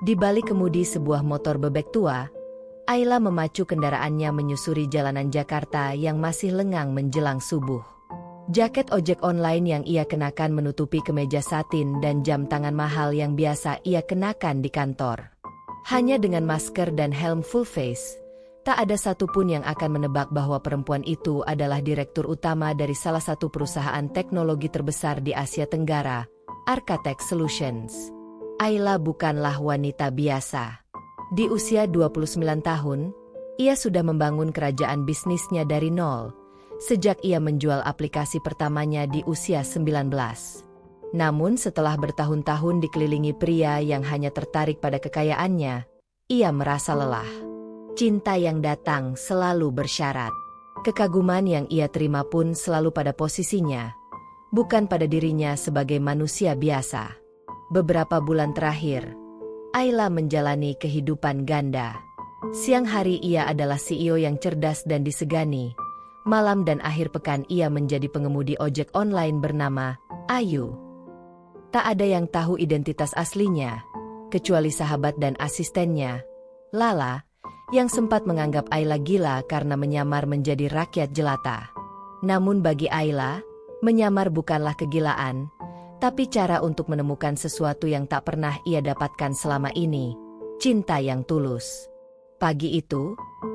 Di balik kemudi sebuah motor bebek tua, Ayla memacu kendaraannya menyusuri jalanan Jakarta yang masih lengang menjelang subuh. Jaket ojek online yang ia kenakan menutupi kemeja satin dan jam tangan mahal yang biasa ia kenakan di kantor. Hanya dengan masker dan helm full face, tak ada satupun yang akan menebak bahwa perempuan itu adalah direktur utama dari salah satu perusahaan teknologi terbesar di Asia Tenggara, Architect Solutions. Ayla bukanlah wanita biasa. Di usia 29 tahun, ia sudah membangun kerajaan bisnisnya dari nol, sejak ia menjual aplikasi pertamanya di usia 19. Namun setelah bertahun-tahun dikelilingi pria yang hanya tertarik pada kekayaannya, ia merasa lelah. Cinta yang datang selalu bersyarat. Kekaguman yang ia terima pun selalu pada posisinya, bukan pada dirinya sebagai manusia biasa. Beberapa bulan terakhir, Ayla menjalani kehidupan ganda. Siang hari ia adalah CEO yang cerdas dan disegani. Malam dan akhir pekan ia menjadi pengemudi ojek online bernama Ayu. Tak ada yang tahu identitas aslinya, kecuali sahabat dan asistennya, Lala, yang sempat menganggap Ayla gila karena menyamar menjadi rakyat jelata. Namun bagi Ayla, menyamar bukanlah kegilaan, tapi cara untuk menemukan sesuatu yang tak pernah ia dapatkan selama ini, cinta yang tulus. Pagi itu,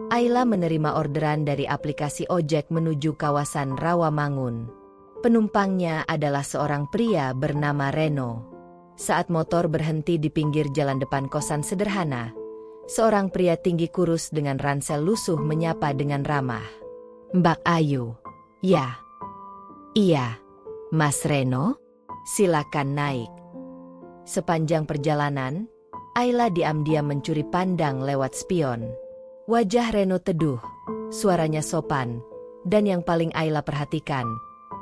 Ayla menerima orderan dari aplikasi ojek menuju kawasan Rawamangun. Penumpangnya adalah seorang pria bernama Reno. Saat motor berhenti di pinggir jalan depan kosan sederhana, seorang pria tinggi kurus dengan ransel lusuh menyapa dengan ramah. "Mbak Ayu." "Ya." "Iya." "Mas Reno? Silakan naik." Sepanjang perjalanan, Ayla diam-diam mencuri pandang lewat spion. Wajah Reno teduh, suaranya sopan, dan yang paling Ayla perhatikan,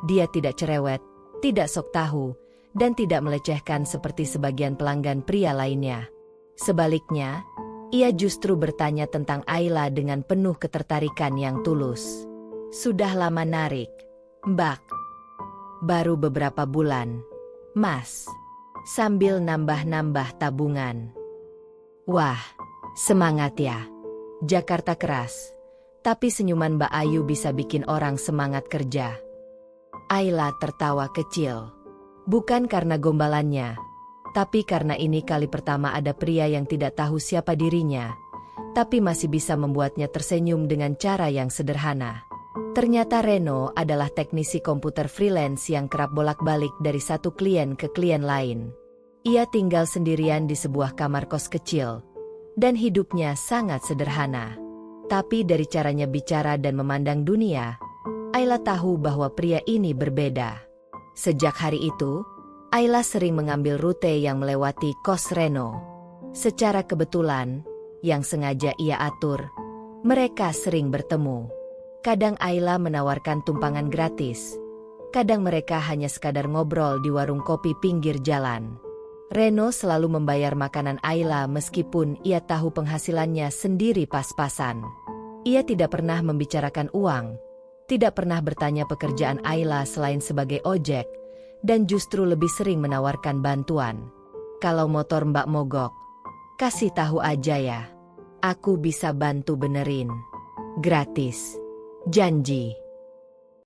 dia tidak cerewet, tidak sok tahu, dan tidak melecehkan seperti sebagian pelanggan pria lainnya. Sebaliknya, ia justru bertanya tentang Ayla dengan penuh ketertarikan yang tulus. "Sudah lama narik, Mbak?" "Baru beberapa bulan, Mas." Sambil nambah-nambah tabungan. "Wah, semangat ya." Jakarta keras, tapi senyuman Mbak Ayu bisa bikin orang semangat kerja. Ayla tertawa kecil. Bukan karena gombalannya, tapi karena ini kali pertama ada pria yang tidak tahu siapa dirinya, tapi masih bisa membuatnya tersenyum dengan cara yang sederhana. Ternyata Reno adalah teknisi komputer freelance yang kerap bolak-balik dari satu klien ke klien lain. Ia tinggal sendirian di sebuah kamar kos kecil, dan hidupnya sangat sederhana. Tapi dari caranya bicara dan memandang dunia, Ayla tahu bahwa pria ini berbeda. Sejak hari itu, Ayla sering mengambil rute yang melewati kos Reno. Secara kebetulan, yang sengaja ia atur, mereka sering bertemu. Kadang Ayla menawarkan tumpangan gratis, kadang mereka hanya sekadar ngobrol di warung kopi pinggir jalan. Reno selalu membayar makanan Ayla meskipun ia tahu penghasilannya sendiri pas-pasan. Ia tidak pernah membicarakan uang, tidak pernah bertanya pekerjaan Ayla selain sebagai ojek, dan justru lebih sering menawarkan bantuan. "Kalau motor Mbak mogok, kasih tahu aja ya. Aku bisa bantu benerin. Gratis. Janji."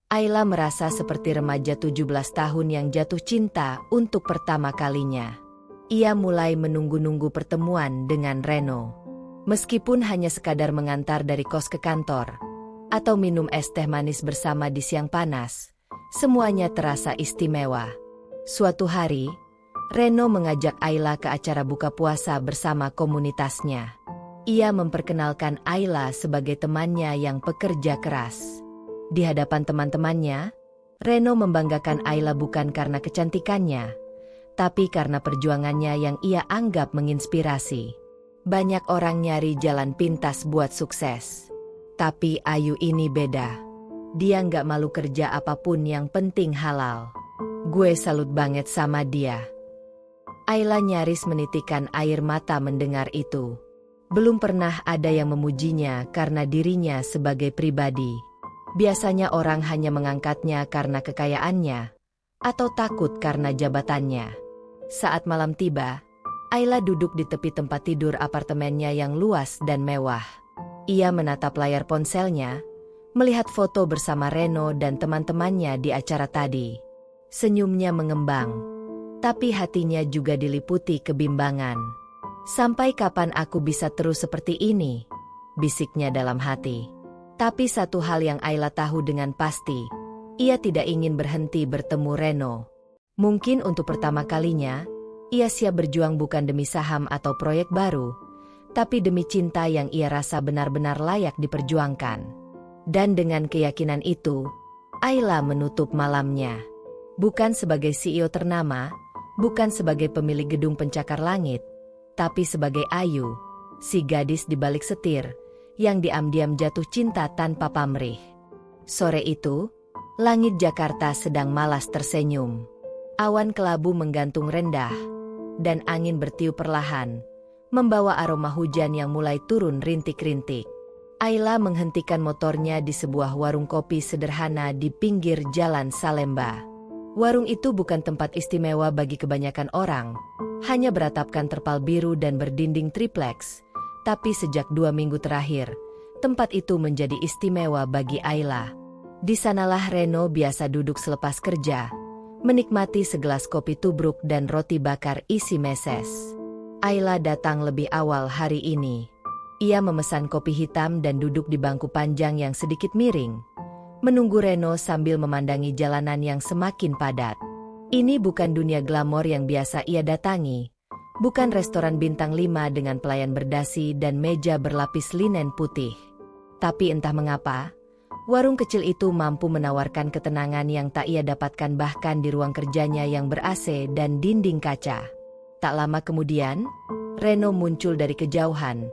Ayla merasa seperti remaja 17 tahun yang jatuh cinta untuk pertama kalinya. Ia mulai menunggu-nunggu pertemuan dengan Reno. Meskipun hanya sekadar mengantar dari kos ke kantor, atau minum es teh manis bersama di siang panas, semuanya terasa istimewa. Suatu hari, Reno mengajak Ayla ke acara buka puasa bersama komunitasnya. Ia memperkenalkan Ayla sebagai temannya yang pekerja keras. Di hadapan teman-temannya, Reno membanggakan Ayla bukan karena kecantikannya, tapi karena perjuangannya yang ia anggap menginspirasi. Banyak orang nyari jalan pintas buat sukses. Tapi Ayu ini beda. Dia nggak malu kerja apapun yang penting halal. Gue salut banget sama dia. Ayla nyaris menitikkan air mata mendengar itu. Belum pernah ada yang memujinya karena dirinya sebagai pribadi. Biasanya orang hanya mengangkatnya karena kekayaannya, atau takut karena jabatannya. Saat malam tiba, Ayla duduk di tepi tempat tidur apartemennya yang luas dan mewah. Ia menatap layar ponselnya, melihat foto bersama Reno dan teman-temannya di acara tadi. Senyumnya mengembang, tapi hatinya juga diliputi kebimbangan. Sampai kapan aku bisa terus seperti ini? Bisiknya dalam hati. Tapi satu hal yang Ayla tahu dengan pasti, ia tidak ingin berhenti bertemu Reno. Mungkin untuk pertama kalinya, ia siap berjuang bukan demi saham atau proyek baru, tapi demi cinta yang ia rasa benar-benar layak diperjuangkan. Dan dengan keyakinan itu, Ayla menutup malamnya. Bukan sebagai CEO ternama, bukan sebagai pemilik gedung pencakar langit, tapi sebagai Ayu, si gadis di balik setir, yang diam-diam jatuh cinta tanpa pamrih. Sore itu, langit Jakarta sedang malas tersenyum. Awan kelabu menggantung rendah, dan angin bertiup perlahan, membawa aroma hujan yang mulai turun rintik-rintik. Ayla menghentikan motornya di sebuah warung kopi sederhana di pinggir Jalan Salemba. Warung itu bukan tempat istimewa bagi kebanyakan orang, hanya beratapkan terpal biru dan berdinding tripleks. Tapi sejak 2 minggu terakhir, tempat itu menjadi istimewa bagi Ayla. Di sanalah Reno biasa duduk selepas kerja, menikmati segelas kopi tubruk dan roti bakar isi meses. Ayla datang lebih awal hari ini. Ia memesan kopi hitam dan duduk di bangku panjang yang sedikit miring, menunggu Reno sambil memandangi jalanan yang semakin padat. Ini bukan dunia glamor yang biasa ia datangi, bukan restoran bintang 5 dengan pelayan berdasi dan meja berlapis linen putih. Tapi entah mengapa, warung kecil itu mampu menawarkan ketenangan yang tak ia dapatkan bahkan di ruang kerjanya yang ber-AC dan dinding kaca. Tak lama kemudian, Reno muncul dari kejauhan,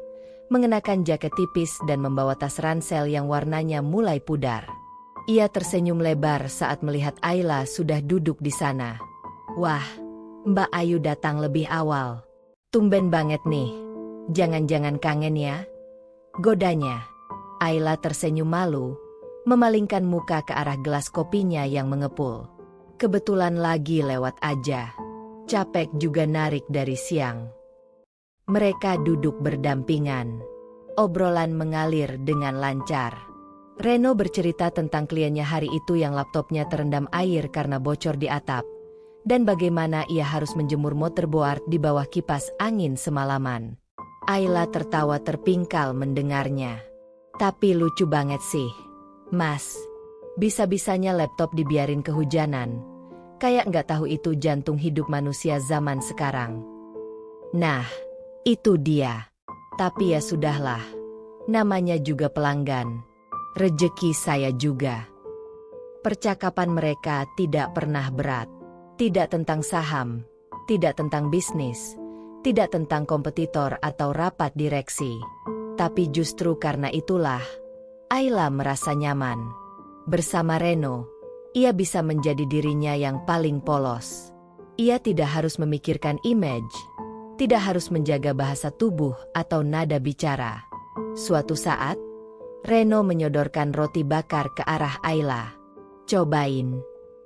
mengenakan jaket tipis dan membawa tas ransel yang warnanya mulai pudar. Ia tersenyum lebar saat melihat Ayla sudah duduk di sana. Wah, Mbak Ayu datang lebih awal. Tumben banget nih. Jangan-jangan kangen ya? Godanya. Ayla tersenyum malu, memalingkan muka ke arah gelas kopinya yang mengepul. Kebetulan lagi lewat aja. Capek juga narik dari siang. Mereka duduk berdampingan. Obrolan mengalir dengan lancar. Reno bercerita tentang kliennya hari itu yang laptopnya terendam air karena bocor di atap, dan bagaimana ia harus menjemur motorboard di bawah kipas angin semalaman. Ayla tertawa terpingkal mendengarnya. Tapi lucu banget sih, Mas. Bisa-bisanya laptop dibiarin kehujanan. Kayak nggak tahu itu jantung hidup manusia zaman sekarang. Nah, itu dia. Tapi ya sudahlah. Namanya juga pelanggan. Rejeki saya juga. Percakapan mereka tidak pernah berat. Tidak tentang saham, tidak tentang bisnis, tidak tentang kompetitor atau rapat direksi. Tapi justru karena itulah, Ayla merasa nyaman. Bersama Reno, ia bisa menjadi dirinya yang paling polos. Ia tidak harus memikirkan image, tidak harus menjaga bahasa tubuh atau nada bicara. Suatu saat, Reno menyodorkan roti bakar ke arah Ayla. Cobain,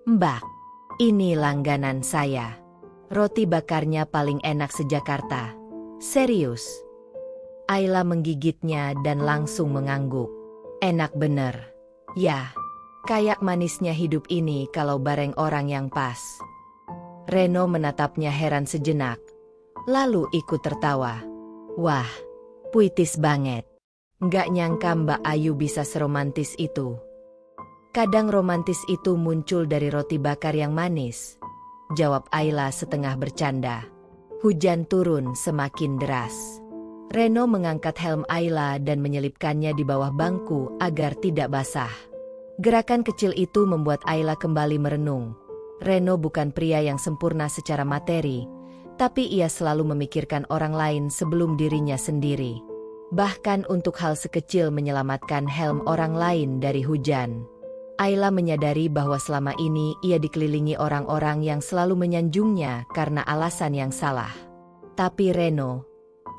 Mbak. Ini langganan saya. Roti bakarnya paling enak se-Jakarta. Serius. Ayla menggigitnya dan langsung mengangguk. Enak bener. Ya, kayak manisnya hidup ini kalau bareng orang yang pas. Reno menatapnya heran sejenak, lalu ikut tertawa. Wah, puitis banget. Nggak nyangka Mbak Ayu bisa seromantis itu. Kadang romantis itu muncul dari roti bakar yang manis, jawab Ayla setengah bercanda. Hujan turun semakin deras. Reno mengangkat helm Ayla dan menyelipkannya di bawah bangku agar tidak basah. Gerakan kecil itu membuat Ayla kembali merenung. Reno bukan pria yang sempurna secara materi, tapi ia selalu memikirkan orang lain sebelum dirinya sendiri. Bahkan untuk hal sekecil menyelamatkan helm orang lain dari hujan. Ayla menyadari bahwa selama ini ia dikelilingi orang-orang yang selalu menyanjungnya karena alasan yang salah. Tapi Reno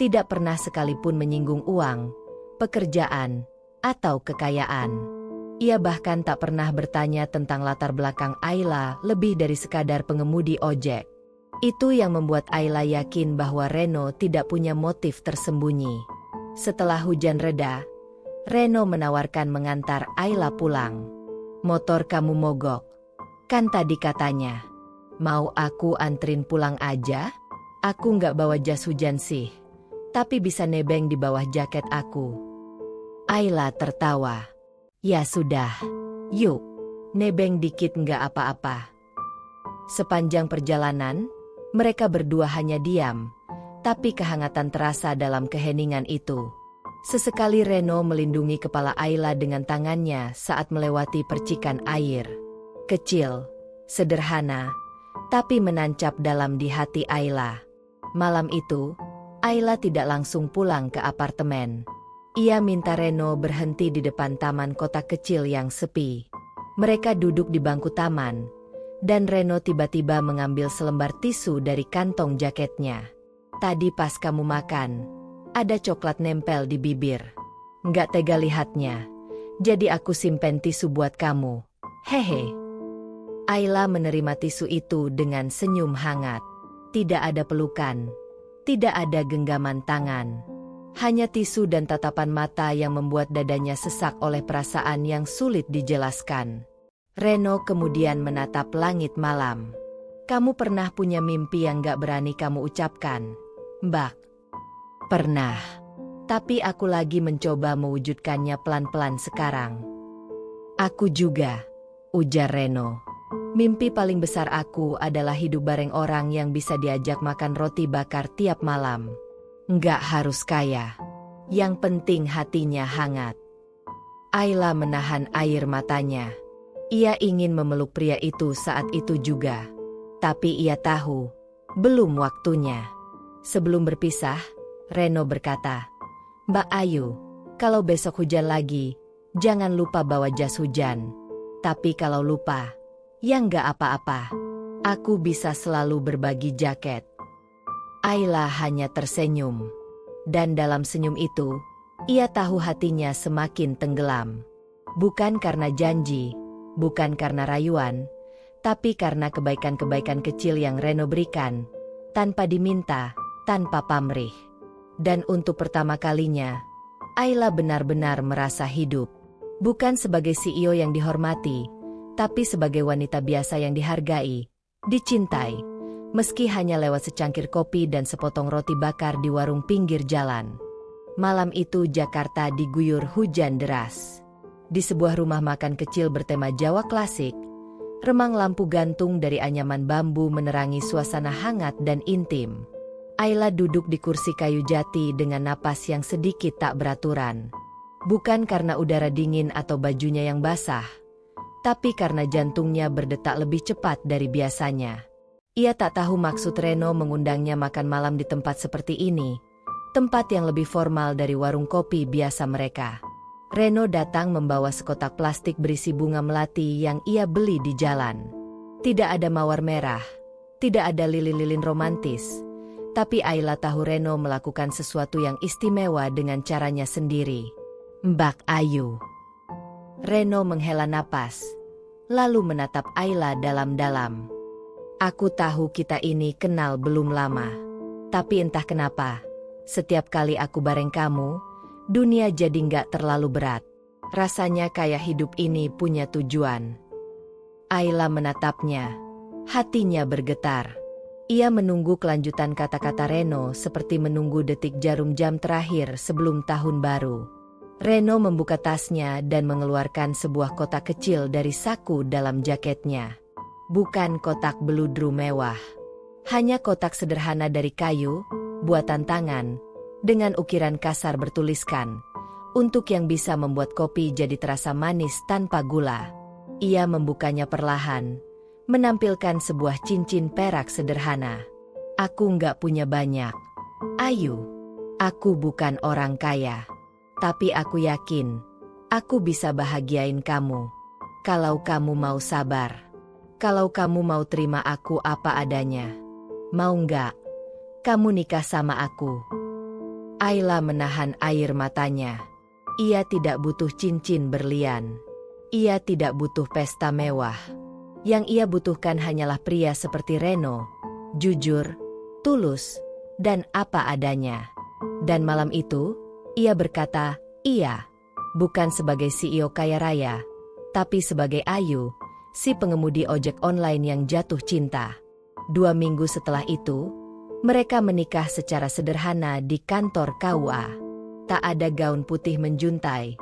tidak pernah sekalipun menyinggung uang, pekerjaan, atau kekayaan. Ia bahkan tak pernah bertanya tentang latar belakang Ayla lebih dari sekadar pengemudi ojek. Itu yang membuat Ayla yakin bahwa Reno tidak punya motif tersembunyi. Setelah hujan reda, Reno menawarkan mengantar Ayla pulang. "Motor kamu mogok, kan tadi katanya. Mau aku antrin pulang aja? Aku nggak bawa jas hujan sih, tapi bisa nebeng di bawah jaket aku." Ayla tertawa. "Ya sudah, yuk, nebeng dikit nggak apa-apa." Sepanjang perjalanan, mereka berdua hanya diam, tapi kehangatan terasa dalam keheningan itu. Sesekali Reno melindungi kepala Ayla dengan tangannya saat melewati percikan air. Kecil, sederhana, tapi menancap dalam di hati Ayla. Malam itu, Ayla tidak langsung pulang ke apartemen. Ia minta Reno berhenti di depan taman kota kecil yang sepi. Mereka duduk di bangku taman, dan Reno tiba-tiba mengambil selembar tisu dari kantong jaketnya. "Tadi pas kamu makan, ada coklat nempel di bibir. Nggak tega lihatnya, jadi aku simpen tisu buat kamu. Hehe." Ayla menerima tisu itu dengan senyum hangat. Tidak ada pelukan, tidak ada genggaman tangan. Hanya tisu dan tatapan mata yang membuat dadanya sesak oleh perasaan yang sulit dijelaskan. Reno kemudian menatap langit malam. "Kamu pernah punya mimpi yang gak berani kamu ucapkan, Mbak?" "Pernah. Tapi aku lagi mencoba mewujudkannya pelan-pelan sekarang." "Aku juga," ujar Reno. "Mimpi paling besar aku adalah hidup bareng orang yang bisa diajak makan roti bakar tiap malam. Nggak harus kaya. Yang penting hatinya hangat." Ayla menahan air matanya. Ia ingin memeluk pria itu saat itu juga. Tapi ia tahu, belum waktunya. Sebelum berpisah, Reno berkata, "Mbak Ayu, kalau besok hujan lagi, jangan lupa bawa jas hujan. Tapi kalau lupa, ya nggak apa-apa. Aku bisa selalu berbagi jaket." Ayla hanya tersenyum. Dan dalam senyum itu, ia tahu hatinya semakin tenggelam. Bukan karena janji, bukan karena rayuan, tapi karena kebaikan-kebaikan kecil yang Reno berikan, tanpa diminta, tanpa pamrih. Dan untuk pertama kalinya, Ayla benar-benar merasa hidup. Bukan sebagai CEO yang dihormati, tapi sebagai wanita biasa yang dihargai, dicintai. Meski hanya lewat secangkir kopi dan sepotong roti bakar di warung pinggir jalan. Malam itu Jakarta diguyur hujan deras. Di sebuah rumah makan kecil bertema Jawa klasik, remang lampu gantung dari anyaman bambu menerangi suasana hangat dan intim. Ayla duduk di kursi kayu jati dengan napas yang sedikit tak beraturan. Bukan karena udara dingin atau bajunya yang basah, tapi karena jantungnya berdetak lebih cepat dari biasanya. Ia tak tahu maksud Reno mengundangnya makan malam di tempat seperti ini, tempat yang lebih formal dari warung kopi biasa mereka. Reno datang membawa sekotak plastik berisi bunga melati yang ia beli di jalan. Tidak ada mawar merah, tidak ada lilin-lilin romantis, tapi Ayla tahu Reno melakukan sesuatu yang istimewa dengan caranya sendiri. "Mbak Ayu." Reno menghela napas, lalu menatap Ayla dalam-dalam. "Aku tahu kita ini kenal belum lama. Tapi entah kenapa, setiap kali aku bareng kamu, dunia jadi nggak terlalu berat. Rasanya kayak hidup ini punya tujuan." Ayla menatapnya. Hatinya bergetar. Ia menunggu kelanjutan kata-kata Reno seperti menunggu detik jarum jam terakhir sebelum tahun baru. Reno membuka tasnya dan mengeluarkan sebuah kotak kecil dari saku dalam jaketnya. Bukan kotak beludru mewah. Hanya kotak sederhana dari kayu, buatan tangan, dengan ukiran kasar bertuliskan, "Untuk yang bisa membuat kopi jadi terasa manis tanpa gula." Ia membukanya perlahan, menampilkan sebuah cincin perak sederhana. "Aku nggak punya banyak, Ayu. Aku bukan orang kaya. Tapi aku yakin, aku bisa bahagiain kamu. Kalau kamu mau sabar. Kalau kamu mau terima aku apa adanya. Mau nggak? Kamu nikah sama aku." Ayla menahan air matanya. Ia tidak butuh cincin berlian. Ia tidak butuh pesta mewah. Yang ia butuhkan hanyalah pria seperti Reno, jujur, tulus, dan apa adanya. Dan malam itu, ia berkata, iya, bukan sebagai CEO kaya raya, tapi sebagai Ayu, si pengemudi ojek online yang jatuh cinta. 2 minggu setelah itu, mereka menikah secara sederhana di kantor KUA. Tak ada gaun putih menjuntai,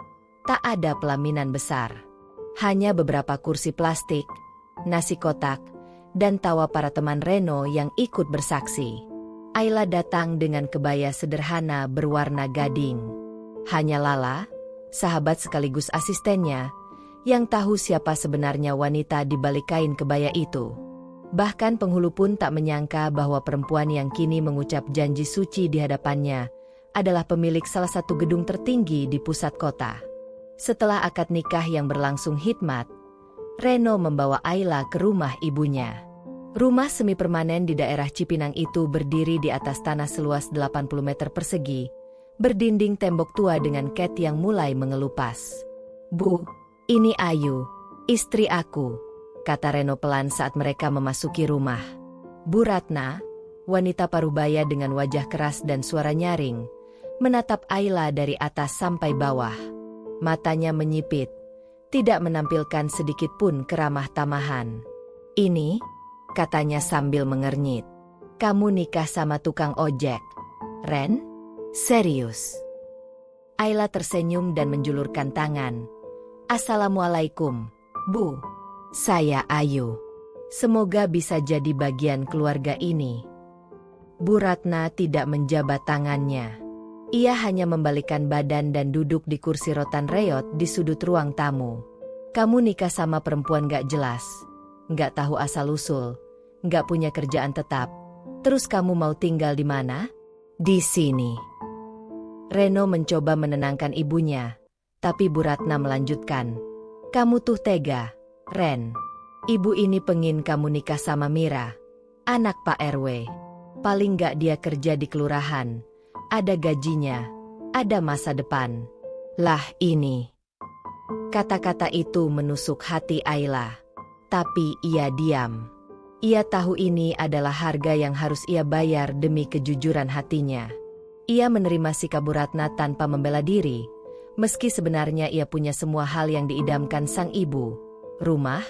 tak ada pelaminan besar. Hanya beberapa kursi plastik, nasi kotak, dan tawa para teman Reno yang ikut bersaksi. Ayla datang dengan kebaya sederhana berwarna gading. Hanya Lala, sahabat sekaligus asistennya, yang tahu siapa sebenarnya wanita di balik kain kebaya itu. Bahkan penghulu pun tak menyangka bahwa perempuan yang kini mengucap janji suci di hadapannya adalah pemilik salah satu gedung tertinggi di pusat kota. Setelah akad nikah yang berlangsung hikmat, Reno membawa Ayla ke rumah ibunya. Rumah semi permanen di daerah Cipinang itu berdiri di atas tanah seluas 80 meter persegi, berdinding tembok tua dengan cat yang mulai mengelupas. "Bu, ini Ayu, istri aku," kata Reno pelan saat mereka memasuki rumah. Bu Ratna, wanita parubaya dengan wajah keras dan suara nyaring, menatap Ayla dari atas sampai bawah. Matanya menyipit, tidak menampilkan sedikit pun keramah tamahan. "Ini," katanya sambil mengernyit, "kamu nikah sama tukang ojek, Ren? Serius?" Ayla tersenyum dan menjulurkan tangan. "Assalamualaikum, Bu. Saya Ayu. Semoga bisa jadi bagian keluarga ini." Bu Ratna tidak menjabat tangannya. Ia hanya membalikkan badan dan duduk di kursi rotan reot di sudut ruang tamu. "Kamu nikah sama perempuan gak jelas, gak tahu asal-usul, gak punya kerjaan tetap. Terus kamu mau tinggal di mana?" "Di sini." Reno mencoba menenangkan ibunya, tapi Bu Ratna melanjutkan, "Kamu tuh tega, Ren. Ibu ini pengin kamu nikah sama Mira, anak Pak RW. Paling gak dia kerja di kelurahan, ada gajinya, ada masa depan." Lah ini. Kata-kata itu menusuk hati Ayla. Tapi ia diam. Ia tahu ini adalah harga yang harus ia bayar demi kejujuran hatinya. Ia menerima sikap Bu Ratna tanpa membela diri, meski sebenarnya ia punya semua hal yang diidamkan sang ibu. Rumah,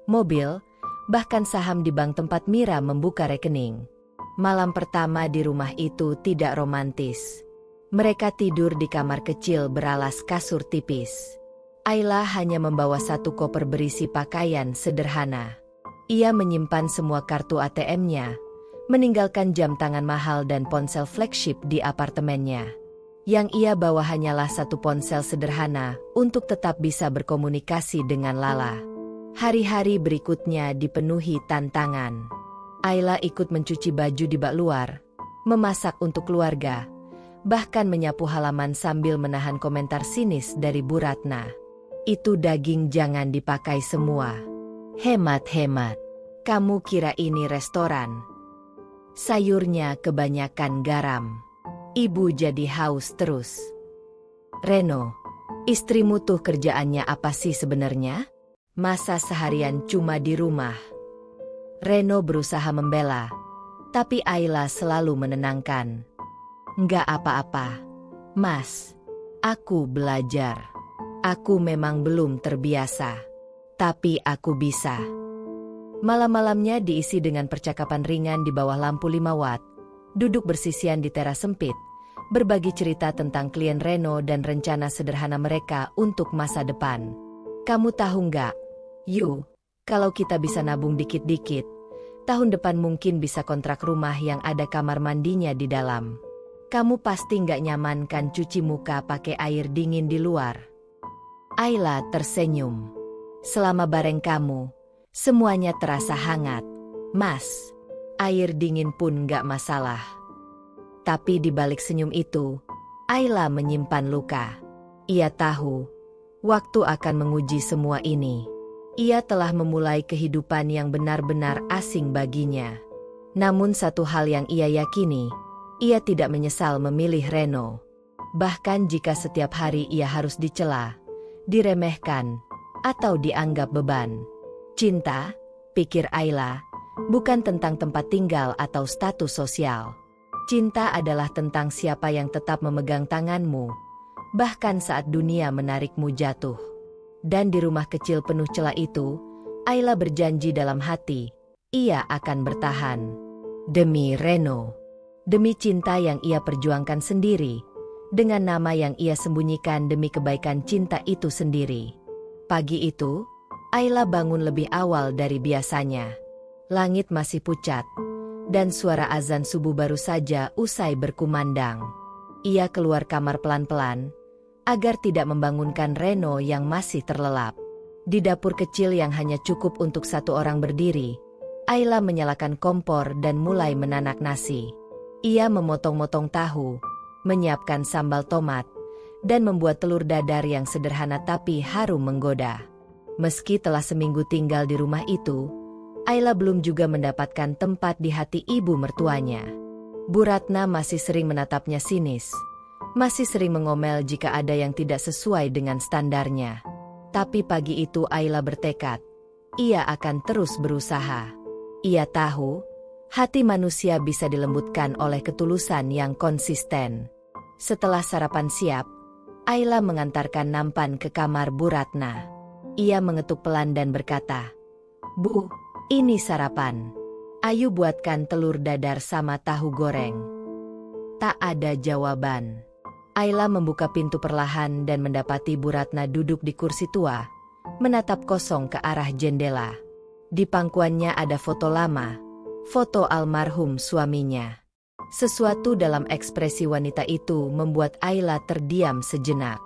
mobil, bahkan saham di bank tempat Mira membuka rekening. Malam pertama di rumah itu tidak romantis. Mereka tidur di kamar kecil beralas kasur tipis. Ayla hanya membawa satu koper berisi pakaian sederhana. Ia menyimpan semua kartu ATM-nya, meninggalkan jam tangan mahal dan ponsel flagship di apartemennya. Yang ia bawa hanyalah satu ponsel sederhana untuk tetap bisa berkomunikasi dengan Lala. Hari-hari berikutnya dipenuhi tantangan. Ayla ikut mencuci baju di bak luar, memasak untuk keluarga, bahkan menyapu halaman sambil menahan komentar sinis dari Bu Ratna. "Itu daging jangan dipakai semua. Hemat-hemat. Kamu kira ini restoran? Sayurnya kebanyakan garam. Ibu jadi haus terus." "Reno, istrimu tuh kerjaannya apa sih sebenarnya? Masa seharian cuma di rumah?" Reno berusaha membela, tapi Ayla selalu menenangkan. "Nggak apa-apa, Mas. Aku belajar. Aku memang belum terbiasa. Tapi aku bisa." Malam-malamnya diisi dengan percakapan ringan di bawah lampu 5 watt, duduk bersisian di teras sempit, berbagi cerita tentang klien Reno dan rencana sederhana mereka untuk masa depan. "Kamu tahu nggak, Yu, kalau kita bisa nabung dikit-dikit, tahun depan mungkin bisa kontrak rumah yang ada kamar mandinya di dalam. Kamu pasti nggak nyaman kan cuci muka pakai air dingin di luar?" Ayla tersenyum. "Selama bareng kamu, semuanya terasa hangat, Mas. Air dingin pun nggak masalah." Tapi di balik senyum itu, Ayla menyimpan luka. Ia tahu, waktu akan menguji semua ini. Ia telah memulai kehidupan yang benar-benar asing baginya. Namun satu hal yang ia yakini, ia tidak menyesal memilih Reno. Bahkan jika setiap hari ia harus dicela, diremehkan, atau dianggap beban. Cinta, pikir Ayla, bukan tentang tempat tinggal atau status sosial. Cinta adalah tentang siapa yang tetap memegang tanganmu, bahkan saat dunia menarikmu jatuh. Dan di rumah kecil penuh celah itu, Ayla berjanji dalam hati, ia akan bertahan. Demi Reno. Demi cinta yang ia perjuangkan sendiri, dengan nama yang ia sembunyikan demi kebaikan cinta itu sendiri. Pagi itu, Ayla bangun lebih awal dari biasanya. Langit masih pucat, dan suara azan subuh baru saja usai berkumandang. Ia keluar kamar pelan-pelan, agar tidak membangunkan Reno yang masih terlelap. Di dapur kecil yang hanya cukup untuk satu orang berdiri, Ayla menyalakan kompor dan mulai menanak nasi. Ia memotong-motong tahu, menyiapkan sambal tomat, dan membuat telur dadar yang sederhana tapi harum menggoda. Meski telah seminggu tinggal di rumah itu, Ayla belum juga mendapatkan tempat di hati ibu mertuanya. Bu Ratna masih sering menatapnya sinis, masih sering mengomel jika ada yang tidak sesuai dengan standarnya. Tapi pagi itu Ayla bertekad, ia akan terus berusaha. Ia tahu, hati manusia bisa dilembutkan oleh ketulusan yang konsisten. Setelah sarapan siap, Ayla mengantarkan nampan ke kamar Bu Ratna. Ia mengetuk pelan dan berkata, "Bu, ini sarapan. Ayu buatkan telur dadar sama tahu goreng." Tak ada jawaban. Ayla membuka pintu perlahan dan mendapati Bu Ratna duduk di kursi tua, menatap kosong ke arah jendela. Di pangkuannya ada foto lama, foto almarhum suaminya. Sesuatu dalam ekspresi wanita itu membuat Ayla terdiam sejenak.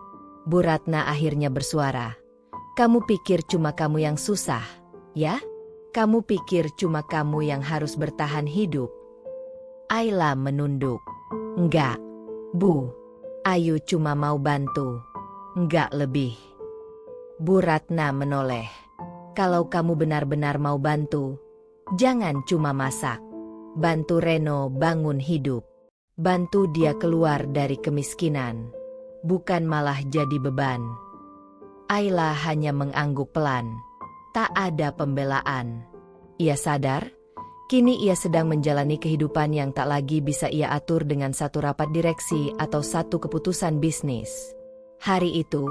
Bu Ratna akhirnya bersuara, "Kamu pikir cuma kamu yang susah, ya? Kamu pikir cuma kamu yang harus bertahan hidup?" Ayla menunduk. "Enggak, Bu. Ayu cuma mau bantu. Enggak lebih." Bu Ratna menoleh. "Kalau kamu benar-benar mau bantu, jangan cuma masak. Bantu Reno bangun hidup. Bantu dia keluar dari kemiskinan. Bukan malah jadi beban." Ayla hanya mengangguk pelan. Tak ada pembelaan. Ia sadar, kini ia sedang menjalani kehidupan yang tak lagi bisa ia atur dengan satu rapat direksi atau satu keputusan bisnis. Hari itu,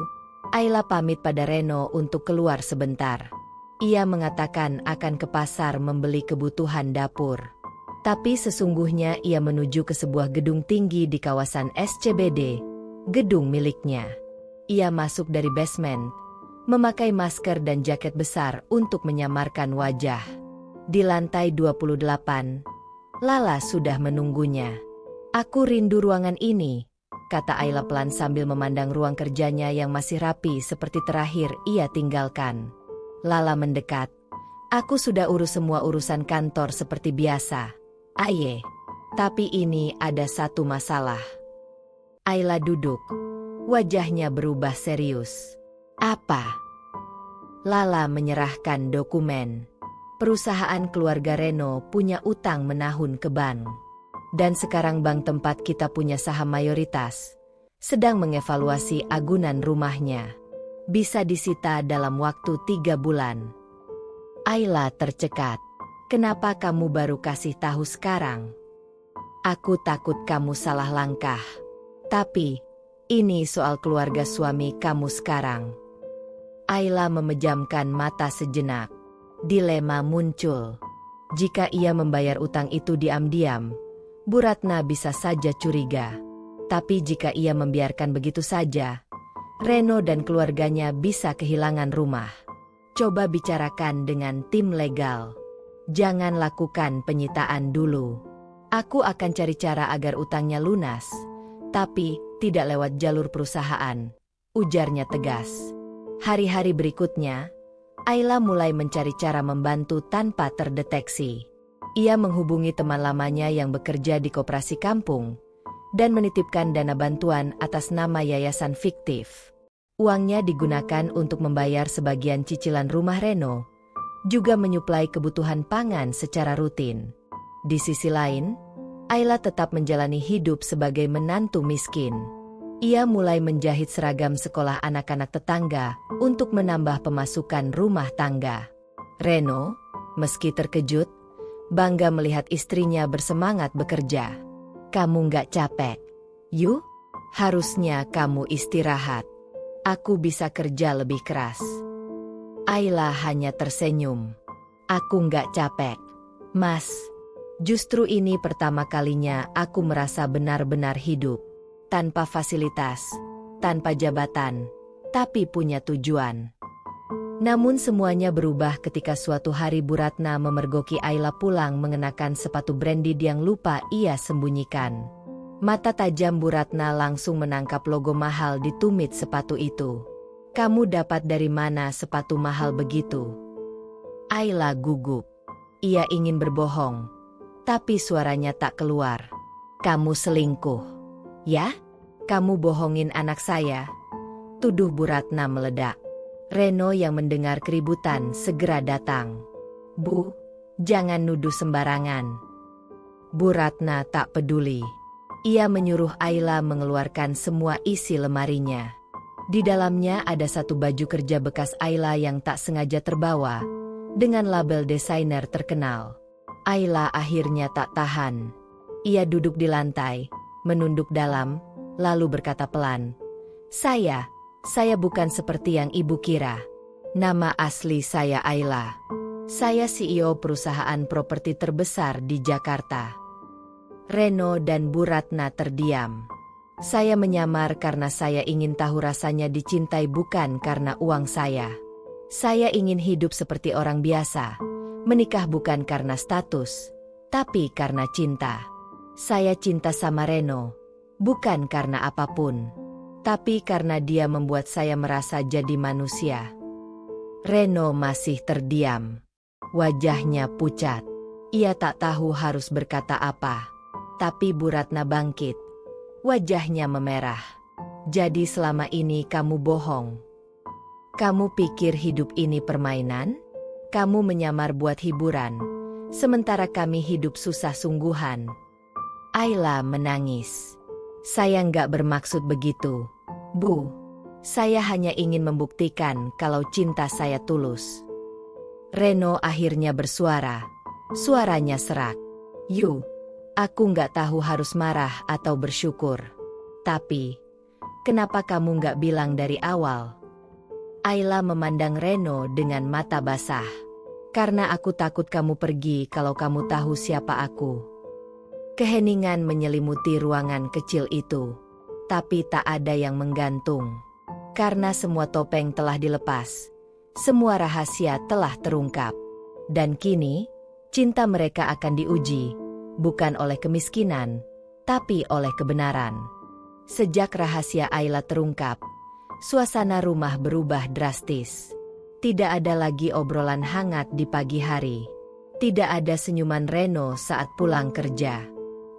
Ayla pamit pada Reno untuk keluar sebentar. Ia mengatakan akan ke pasar membeli kebutuhan dapur. Tapi sesungguhnya ia menuju ke sebuah gedung tinggi di kawasan SCBD, gedung miliknya. Ia masuk dari basement, memakai masker dan jaket besar untuk menyamarkan wajah. Di lantai 28, Lala sudah menunggunya. "Aku rindu ruangan ini," kata Ayla pelan sambil memandang ruang kerjanya yang masih rapi seperti terakhir ia tinggalkan. Lala mendekat. "Aku sudah urus semua urusan kantor seperti biasa, Aye. Tapi ini ada satu masalah." Ayla duduk. Wajahnya berubah serius. "Apa?" Lala menyerahkan dokumen. Perusahaan keluarga Reno punya utang menahun ke bank. Dan sekarang bank tempat kita punya saham mayoritas sedang mengevaluasi agunan rumahnya. Bisa disita dalam waktu 3 bulan. Ayla tercekat. "Kenapa kamu baru kasih tahu sekarang?" "Aku takut kamu salah langkah. Tapi, ini soal keluarga suami kamu sekarang." Ayla memejamkan mata sejenak. Dilema muncul. Jika ia membayar utang itu diam-diam, Bu Ratna bisa saja curiga. Tapi jika ia membiarkan begitu saja, Reno dan keluarganya bisa kehilangan rumah. Coba bicarakan dengan tim legal. Jangan lakukan penyitaan dulu. Aku akan cari cara agar utangnya lunas, tapi tidak lewat jalur perusahaan, ujarnya tegas. Hari-hari berikutnya, Ayla mulai mencari cara membantu tanpa terdeteksi. Ia menghubungi teman lamanya yang bekerja di koperasi kampung dan menitipkan dana bantuan atas nama yayasan fiktif. Uangnya digunakan untuk membayar sebagian cicilan rumah Reno, juga menyuplai kebutuhan pangan secara rutin. Di sisi lain, Ayla tetap menjalani hidup sebagai menantu miskin. Ia mulai menjahit seragam sekolah anak-anak tetangga untuk menambah pemasukan rumah tangga. Reno, meski terkejut, bangga melihat istrinya bersemangat bekerja. Kamu nggak capek? Yuk, harusnya kamu istirahat. Aku bisa kerja lebih keras. Ayla hanya tersenyum. Aku nggak capek, Mas. Justru ini pertama kalinya aku merasa benar-benar hidup. Tanpa fasilitas, tanpa jabatan, tapi punya tujuan. Namun semuanya berubah ketika suatu hari Bu Ratna memergoki Ayla pulang mengenakan sepatu branded yang lupa ia sembunyikan. Mata tajam Bu Ratna langsung menangkap logo mahal di tumit sepatu itu. Kamu dapat dari mana sepatu mahal begitu? Ayla gugup. Ia ingin berbohong, tapi suaranya tak keluar. Kamu selingkuh. Ya? Kamu bohongin anak saya? Tuduh Bu Ratna meledak. Reno yang mendengar keributan segera datang. Bu, jangan nuduh sembarangan. Bu Ratna tak peduli. Ia menyuruh Ayla mengeluarkan semua isi lemarinya. Di dalamnya ada satu baju kerja bekas Ayla yang tak sengaja terbawa, dengan label desainer terkenal. Ayla akhirnya tak tahan. Ia duduk di lantai, menunduk dalam, lalu berkata pelan, Saya bukan seperti yang ibu kira. Nama asli saya Ayla. Saya CEO perusahaan properti terbesar di Jakarta. Reno dan Bu Ratna terdiam. Saya menyamar karena saya ingin tahu rasanya dicintai bukan karena uang saya. Saya ingin hidup seperti orang biasa. Menikah bukan karena status, tapi karena cinta. Saya cinta sama Reno, bukan karena apapun, tapi karena dia membuat saya merasa jadi manusia. Reno masih terdiam. Wajahnya pucat. Ia tak tahu harus berkata apa. Tapi Bu Ratna bangkit. Wajahnya memerah. Jadi selama ini kamu bohong. Kamu pikir hidup ini permainan? Kamu menyamar buat hiburan, sementara kami hidup susah sungguhan. Ayla menangis. Saya nggak bermaksud begitu, Bu. Saya hanya ingin membuktikan kalau cinta saya tulus. Reno akhirnya bersuara. Suaranya serak. Yu, aku nggak tahu harus marah atau bersyukur. Tapi, kenapa kamu nggak bilang dari awal? Ayla memandang Reno dengan mata basah. Karena aku takut kamu pergi kalau kamu tahu siapa aku. Keheningan menyelimuti ruangan kecil itu, tapi tak ada yang menggantung. Karena semua topeng telah dilepas, semua rahasia telah terungkap. Dan kini, cinta mereka akan diuji, bukan oleh kemiskinan, tapi oleh kebenaran. Sejak rahasia Ayla terungkap, suasana rumah berubah drastis. Tidak ada lagi obrolan hangat di pagi hari. Tidak ada senyuman Reno saat pulang kerja.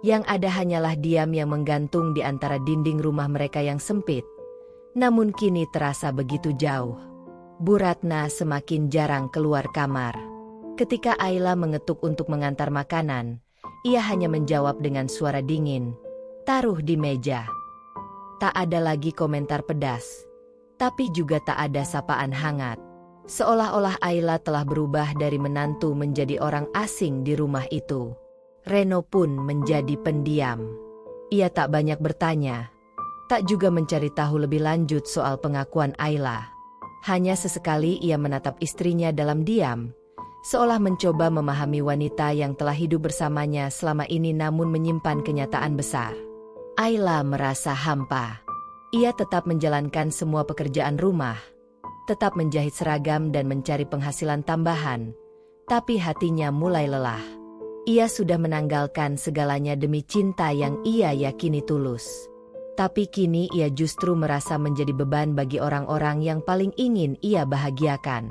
Yang ada hanyalah diam yang menggantung di antara dinding rumah mereka yang sempit. Namun kini terasa begitu jauh. Bu Ratna semakin jarang keluar kamar. Ketika Ayla mengetuk untuk mengantar makanan, ia hanya menjawab dengan suara dingin. Taruh di meja. Tak ada lagi komentar pedas. Tapi juga tak ada sapaan hangat. Seolah-olah Ayla telah berubah dari menantu menjadi orang asing di rumah itu. Reno pun menjadi pendiam. Ia tak banyak bertanya, tak juga mencari tahu lebih lanjut soal pengakuan Ayla. Hanya sesekali ia menatap istrinya dalam diam, seolah mencoba memahami wanita yang telah hidup bersamanya selama ini namun menyimpan kenyataan besar. Ayla merasa hampa. Ia tetap menjalankan semua pekerjaan rumah, tetap menjahit seragam dan mencari penghasilan tambahan, tapi hatinya mulai lelah. Ia sudah menanggalkan segalanya demi cinta yang ia yakini tulus. Tapi kini ia justru merasa menjadi beban bagi orang-orang yang paling ingin ia bahagiakan.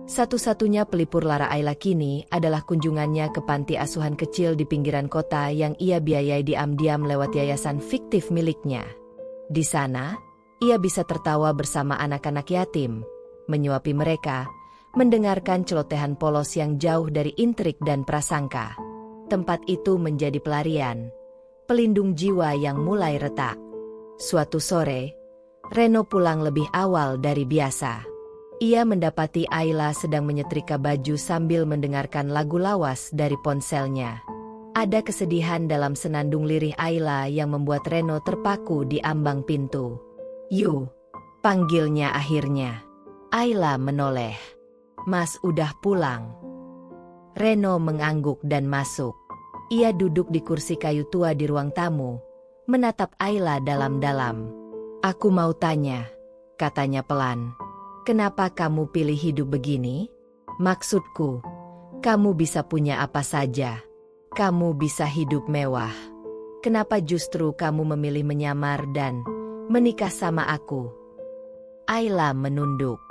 Satu-satunya pelipur lara Ayla kini adalah kunjungannya ke panti asuhan kecil di pinggiran kota yang ia biayai diam-diam lewat yayasan fiktif miliknya. Di sana, ia bisa tertawa bersama anak-anak yatim, menyuapi mereka, mendengarkan celotehan polos yang jauh dari intrik dan prasangka. Tempat itu menjadi pelarian, pelindung jiwa yang mulai retak. Suatu sore, Reno pulang lebih awal dari biasa. Ia mendapati Ayla sedang menyetrika baju sambil mendengarkan lagu lawas dari ponselnya. Ada kesedihan dalam senandung lirih Ayla yang membuat Reno terpaku di ambang pintu. "Yu," panggilnya akhirnya. Ayla menoleh. "Mas udah pulang." Reno mengangguk dan masuk. Ia duduk di kursi kayu tua di ruang tamu, menatap Ayla dalam-dalam. "Aku mau tanya," katanya pelan. "Kenapa kamu pilih hidup begini? Maksudku, kamu bisa punya apa saja. Kamu bisa hidup mewah. Kenapa justru kamu memilih menyamar dan menikah sama aku?" Ayla menunduk.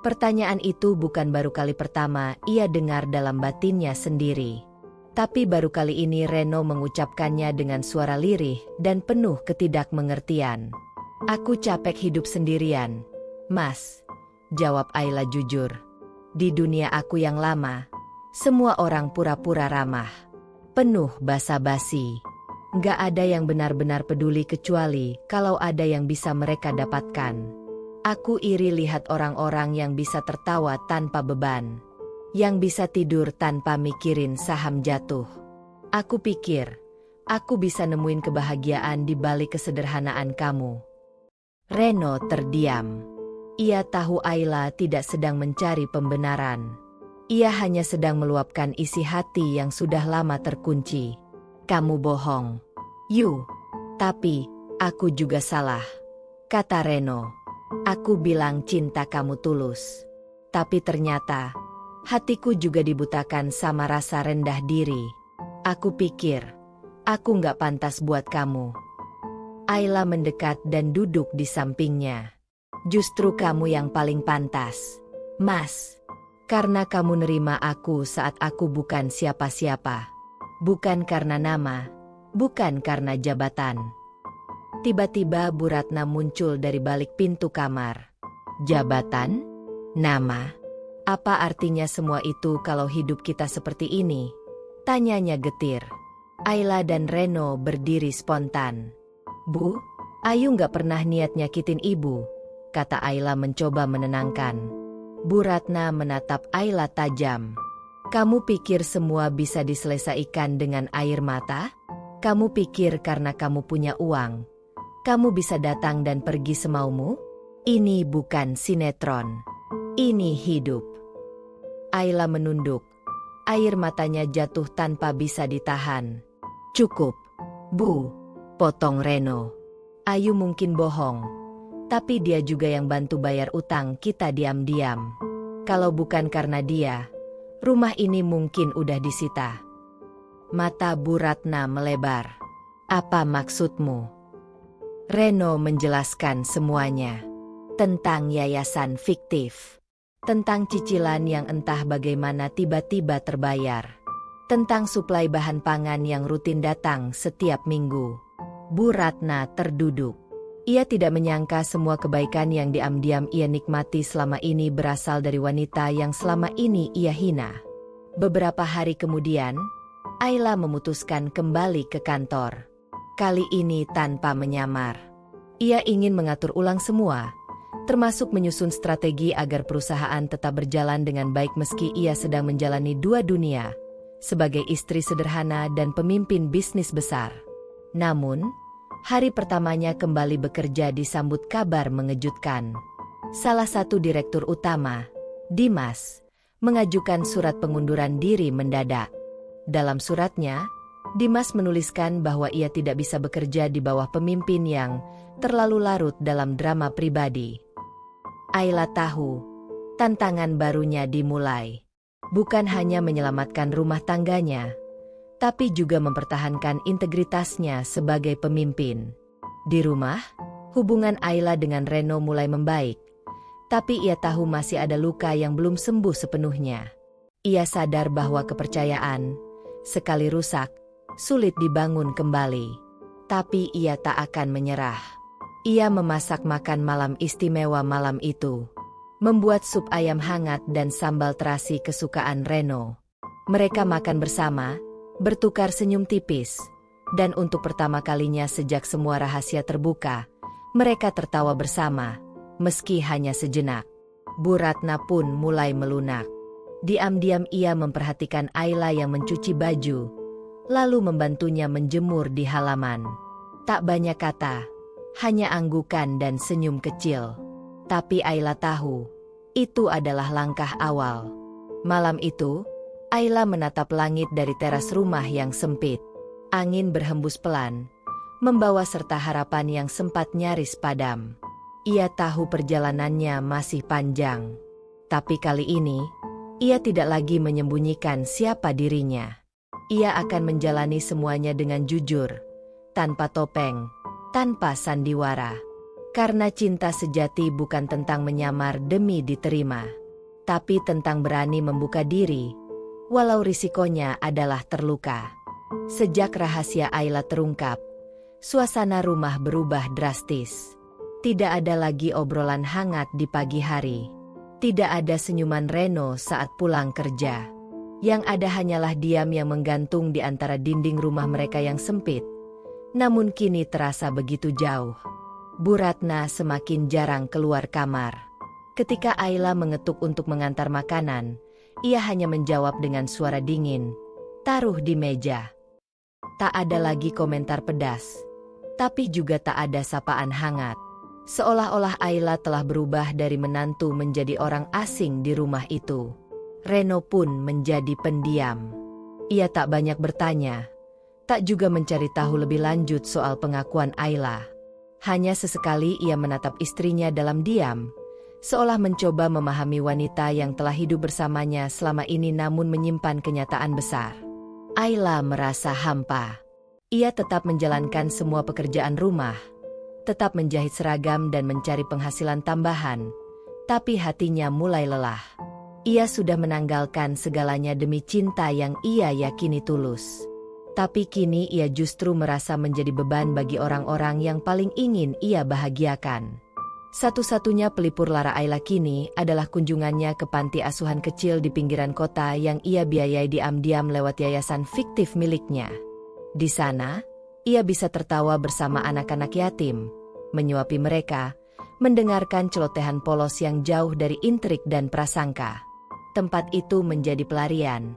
Pertanyaan itu bukan baru kali pertama ia dengar dalam batinnya sendiri. Tapi baru kali ini Reno mengucapkannya dengan suara lirih dan penuh ketidakmengertian. "Aku capek hidup sendirian, Mas," jawab Ayla jujur. "Di dunia aku yang lama, semua orang pura-pura ramah. Penuh basa-basi. Nggak ada yang benar-benar peduli kecuali kalau ada yang bisa mereka dapatkan. Aku iri lihat orang-orang yang bisa tertawa tanpa beban. Yang bisa tidur tanpa mikirin saham jatuh. Aku pikir, aku bisa nemuin kebahagiaan di balik kesederhanaan kamu." Reno terdiam. Ia tahu Ayla tidak sedang mencari pembenaran. Ia hanya sedang meluapkan isi hati yang sudah lama terkunci. "Kamu bohong, Yu." "Tapi, aku juga salah," kata Reno. "Aku bilang cinta kamu tulus. Tapi ternyata, hatiku juga dibutakan sama rasa rendah diri. Aku pikir, aku nggak pantas buat kamu." Ayla mendekat dan duduk di sampingnya. "Justru kamu yang paling pantas, Mas. Karena kamu nerima aku saat aku bukan siapa-siapa. Bukan karena nama, bukan karena jabatan." Tiba-tiba Bu Ratna muncul dari balik pintu kamar. "Jabatan? Nama? Apa artinya semua itu kalau hidup kita seperti ini?" tanyanya getir. Ayla dan Reno berdiri spontan. "Bu, Ayu nggak pernah niat nyakitin ibu," kata Ayla mencoba menenangkan. Bu Ratna menatap Ayla tajam. "Kamu pikir semua bisa diselesaikan dengan air mata? Kamu pikir karena kamu punya uang, kamu bisa datang dan pergi semaumu? Ini bukan sinetron. Ini hidup." Ayla menunduk. Air matanya jatuh tanpa bisa ditahan. "Cukup, Bu," potong Reno. "Ayu mungkin bohong, tapi dia juga yang bantu bayar utang kita diam-diam. Kalau bukan karena dia, rumah ini mungkin udah disita." Mata Bu Ratna melebar. "Apa maksudmu?" Reno menjelaskan semuanya. Tentang yayasan fiktif. Tentang cicilan yang entah bagaimana tiba-tiba terbayar. Tentang suplai bahan pangan yang rutin datang setiap minggu. Bu Ratna terduduk. Ia tidak menyangka semua kebaikan yang diam-diam ia nikmati selama ini berasal dari wanita yang selama ini ia hina. Beberapa hari kemudian, Ayla memutuskan kembali ke kantor. Kali ini tanpa menyamar. Ia ingin mengatur ulang semua, termasuk menyusun strategi agar perusahaan tetap berjalan dengan baik meski ia sedang menjalani dua dunia, sebagai istri sederhana dan pemimpin bisnis besar. Namun, hari pertamanya kembali bekerja disambut kabar mengejutkan. Salah satu direktur utama, Dimas, mengajukan surat pengunduran diri mendadak. Dalam suratnya, Dimas menuliskan bahwa ia tidak bisa bekerja di bawah pemimpin yang terlalu larut dalam drama pribadi. Ayla tahu, tantangan barunya dimulai. Bukan hanya menyelamatkan rumah tangganya, tapi juga mempertahankan integritasnya sebagai pemimpin. Di rumah, hubungan Ayla dengan Reno mulai membaik, tapi ia tahu masih ada luka yang belum sembuh sepenuhnya. Ia sadar bahwa kepercayaan, sekali rusak, sulit dibangun kembali. Tapi ia tak akan menyerah. Ia memasak makan malam istimewa malam itu. Membuat sup ayam hangat dan sambal terasi kesukaan Reno. Mereka makan bersama, bertukar senyum tipis. Dan untuk pertama kalinya sejak semua rahasia terbuka, mereka tertawa bersama, meski hanya sejenak. Bu Ratna pun mulai melunak. Diam-diam ia memperhatikan Ayla yang mencuci baju, lalu membantunya menjemur di halaman. Tak banyak kata, hanya anggukan dan senyum kecil. Tapi Ayla tahu, itu adalah langkah awal. Malam itu, Ayla menatap langit dari teras rumah yang sempit. Angin berhembus pelan, membawa serta harapan yang sempat nyaris padam. Ia tahu perjalanannya masih panjang. Tapi kali ini, ia tidak lagi menyembunyikan siapa dirinya. Ia akan menjalani semuanya dengan jujur, tanpa topeng, tanpa sandiwara. Karena cinta sejati bukan tentang menyamar demi diterima, tapi tentang berani membuka diri, walau risikonya adalah terluka. Sejak rahasia Ayla terungkap, suasana rumah berubah drastis. Tidak ada lagi obrolan hangat di pagi hari. Tidak ada senyuman Reno saat pulang kerja. Yang ada hanyalah diam yang menggantung di antara dinding rumah mereka yang sempit. Namun kini terasa begitu jauh. Bu Ratna semakin jarang keluar kamar. Ketika Ayla mengetuk untuk mengantar makanan, ia hanya menjawab dengan suara dingin, "Taruh di meja." Tak ada lagi komentar pedas, tapi juga tak ada sapaan hangat. Seolah-olah Ayla telah berubah dari menantu menjadi orang asing di rumah itu. Reno pun menjadi pendiam. Ia tak banyak bertanya, tak juga mencari tahu lebih lanjut soal pengakuan Ayla. Hanya sesekali ia menatap istrinya dalam diam, seolah mencoba memahami wanita yang telah hidup bersamanya selama ini namun menyimpan kenyataan besar. Ayla merasa hampa. Ia tetap menjalankan semua pekerjaan rumah, tetap menjahit seragam dan mencari penghasilan tambahan, tapi hatinya mulai lelah. Ia sudah menanggalkan segalanya demi cinta yang ia yakini tulus. Tapi kini ia justru merasa menjadi beban bagi orang-orang yang paling ingin ia bahagiakan. Satu-satunya pelipur lara Ayla kini adalah kunjungannya ke panti asuhan kecil di pinggiran kota yang ia biayai diam-diam lewat yayasan fiktif miliknya. Di sana, ia bisa tertawa bersama anak-anak yatim, menyuapi mereka, mendengarkan celotehan polos yang jauh dari intrik dan prasangka. Tempat itu menjadi pelarian,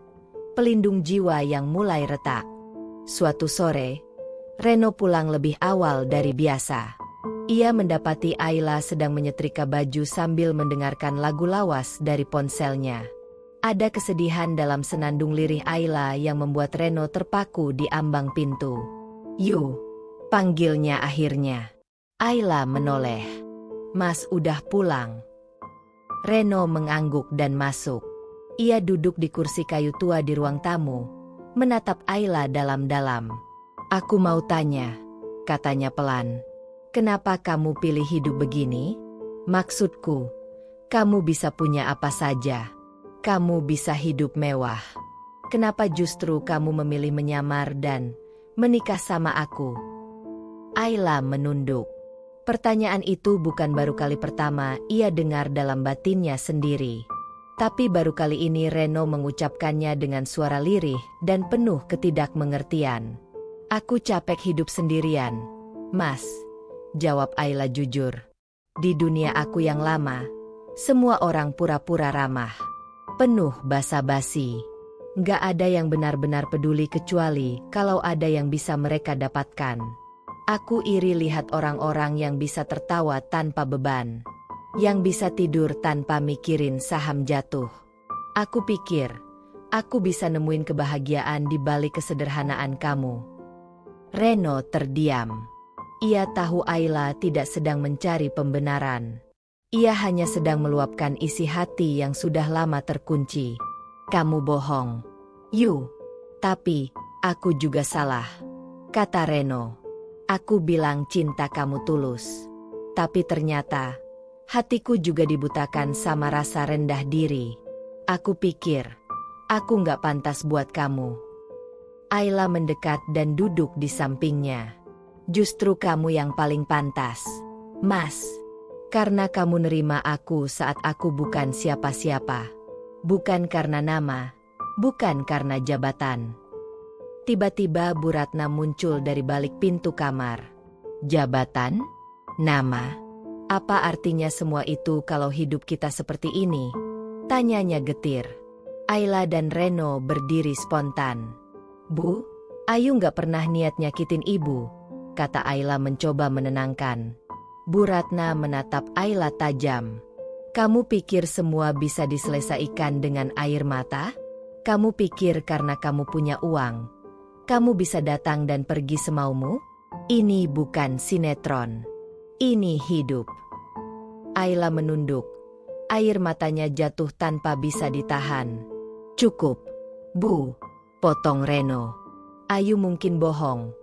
pelindung jiwa yang mulai retak. Suatu sore, Reno pulang lebih awal dari biasa. Ia mendapati Ayla sedang menyetrika baju sambil mendengarkan lagu lawas dari ponselnya. Ada kesedihan dalam senandung lirih Ayla yang membuat Reno terpaku di ambang pintu. "Yu," panggilnya akhirnya. Ayla menoleh. "Mas udah pulang." Reno mengangguk dan masuk. Ia duduk di kursi kayu tua di ruang tamu, menatap Ayla dalam-dalam. "Aku mau tanya," katanya pelan. "Kenapa kamu pilih hidup begini? Maksudku, kamu bisa punya apa saja. Kamu bisa hidup mewah. Kenapa justru kamu memilih menyamar dan menikah sama aku?" Ayla menunduk. Pertanyaan itu bukan baru kali pertama ia dengar dalam batinnya sendiri. Tapi baru kali ini Reno mengucapkannya dengan suara lirih dan penuh ketidakmengertian. "Aku capek hidup sendirian, Mas," jawab Ayla jujur. "Di dunia aku yang lama, semua orang pura-pura ramah. Penuh basa-basi. Nggak ada yang benar-benar peduli kecuali kalau ada yang bisa mereka dapatkan. Aku iri lihat orang-orang yang bisa tertawa tanpa beban, yang bisa tidur tanpa mikirin saham jatuh. Aku pikir, aku bisa nemuin kebahagiaan di balik kesederhanaan kamu." Reno terdiam. Ia tahu Ayla tidak sedang mencari pembenaran. Ia hanya sedang meluapkan isi hati yang sudah lama terkunci. "Kamu bohong, Yu." "Tapi, aku juga salah," kata Reno. "Aku bilang cinta kamu tulus. Tapi ternyata, hatiku juga dibutakan sama rasa rendah diri. Aku pikir, aku nggak pantas buat kamu." Ayla mendekat dan duduk di sampingnya. "Justru kamu yang paling pantas, Mas. Karena kamu nerima aku saat aku bukan siapa-siapa. Bukan karena nama, bukan karena jabatan." Tiba-tiba Bu Ratna muncul dari balik pintu kamar. "Jabatan? Nama? Apa artinya semua itu kalau hidup kita seperti ini? Tanyanya getir. Ayla dan Reno berdiri spontan. Bu, Ayu nggak pernah niat nyakitin ibu, kata Ayla mencoba menenangkan. Bu Ratna menatap Ayla tajam. Kamu pikir semua bisa diselesaikan dengan air mata? Kamu pikir karena kamu punya uang, kamu bisa datang dan pergi semaumu? Ini bukan sinetron. Ini hidup. Ayla menunduk. Air matanya jatuh tanpa bisa ditahan. Cukup, Bu, potong Reno. Ayu mungkin bohong,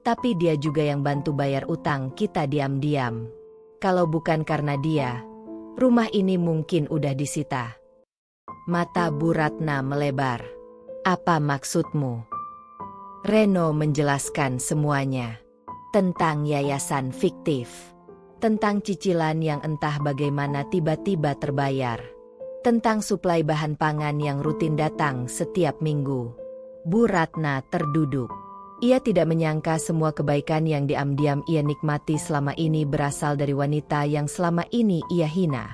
tapi dia juga yang bantu bayar utang kita diam-diam. Kalau bukan karena dia, rumah ini mungkin udah disita. Mata Bu Ratna melebar. Apa maksudmu? Reno menjelaskan semuanya. Tentang yayasan fiktif. Tentang cicilan yang entah bagaimana tiba-tiba terbayar. Tentang suplai bahan pangan yang rutin datang setiap minggu. Bu Ratna terduduk. Ia tidak menyangka semua kebaikan yang diam-diam ia nikmati selama ini berasal dari wanita yang selama ini ia hina.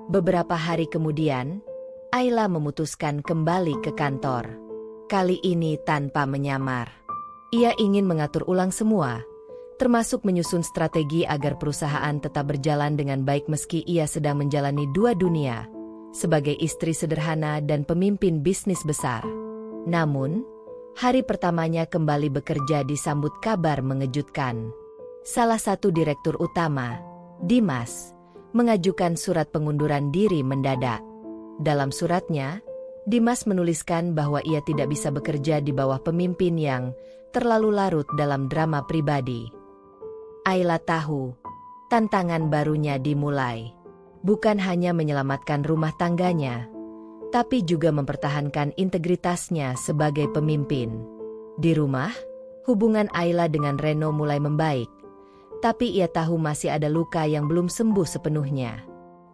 Beberapa hari kemudian, Ayla memutuskan kembali ke kantor. Kali ini tanpa menyamar. Ia ingin mengatur ulang semua, termasuk menyusun strategi agar perusahaan tetap berjalan dengan baik meski ia sedang menjalani dua dunia, sebagai istri sederhana dan pemimpin bisnis besar. Namun, hari pertamanya kembali bekerja disambut kabar mengejutkan. Salah satu direktur utama, Dimas, mengajukan surat pengunduran diri mendadak. Dalam suratnya, Dimas menuliskan bahwa ia tidak bisa bekerja di bawah pemimpin yang terlalu larut dalam drama pribadi. Ayla tahu, tantangan barunya dimulai. Bukan hanya menyelamatkan rumah tangganya, tapi juga mempertahankan integritasnya sebagai pemimpin. Di rumah, hubungan Ayla dengan Reno mulai membaik, tapi ia tahu masih ada luka yang belum sembuh sepenuhnya.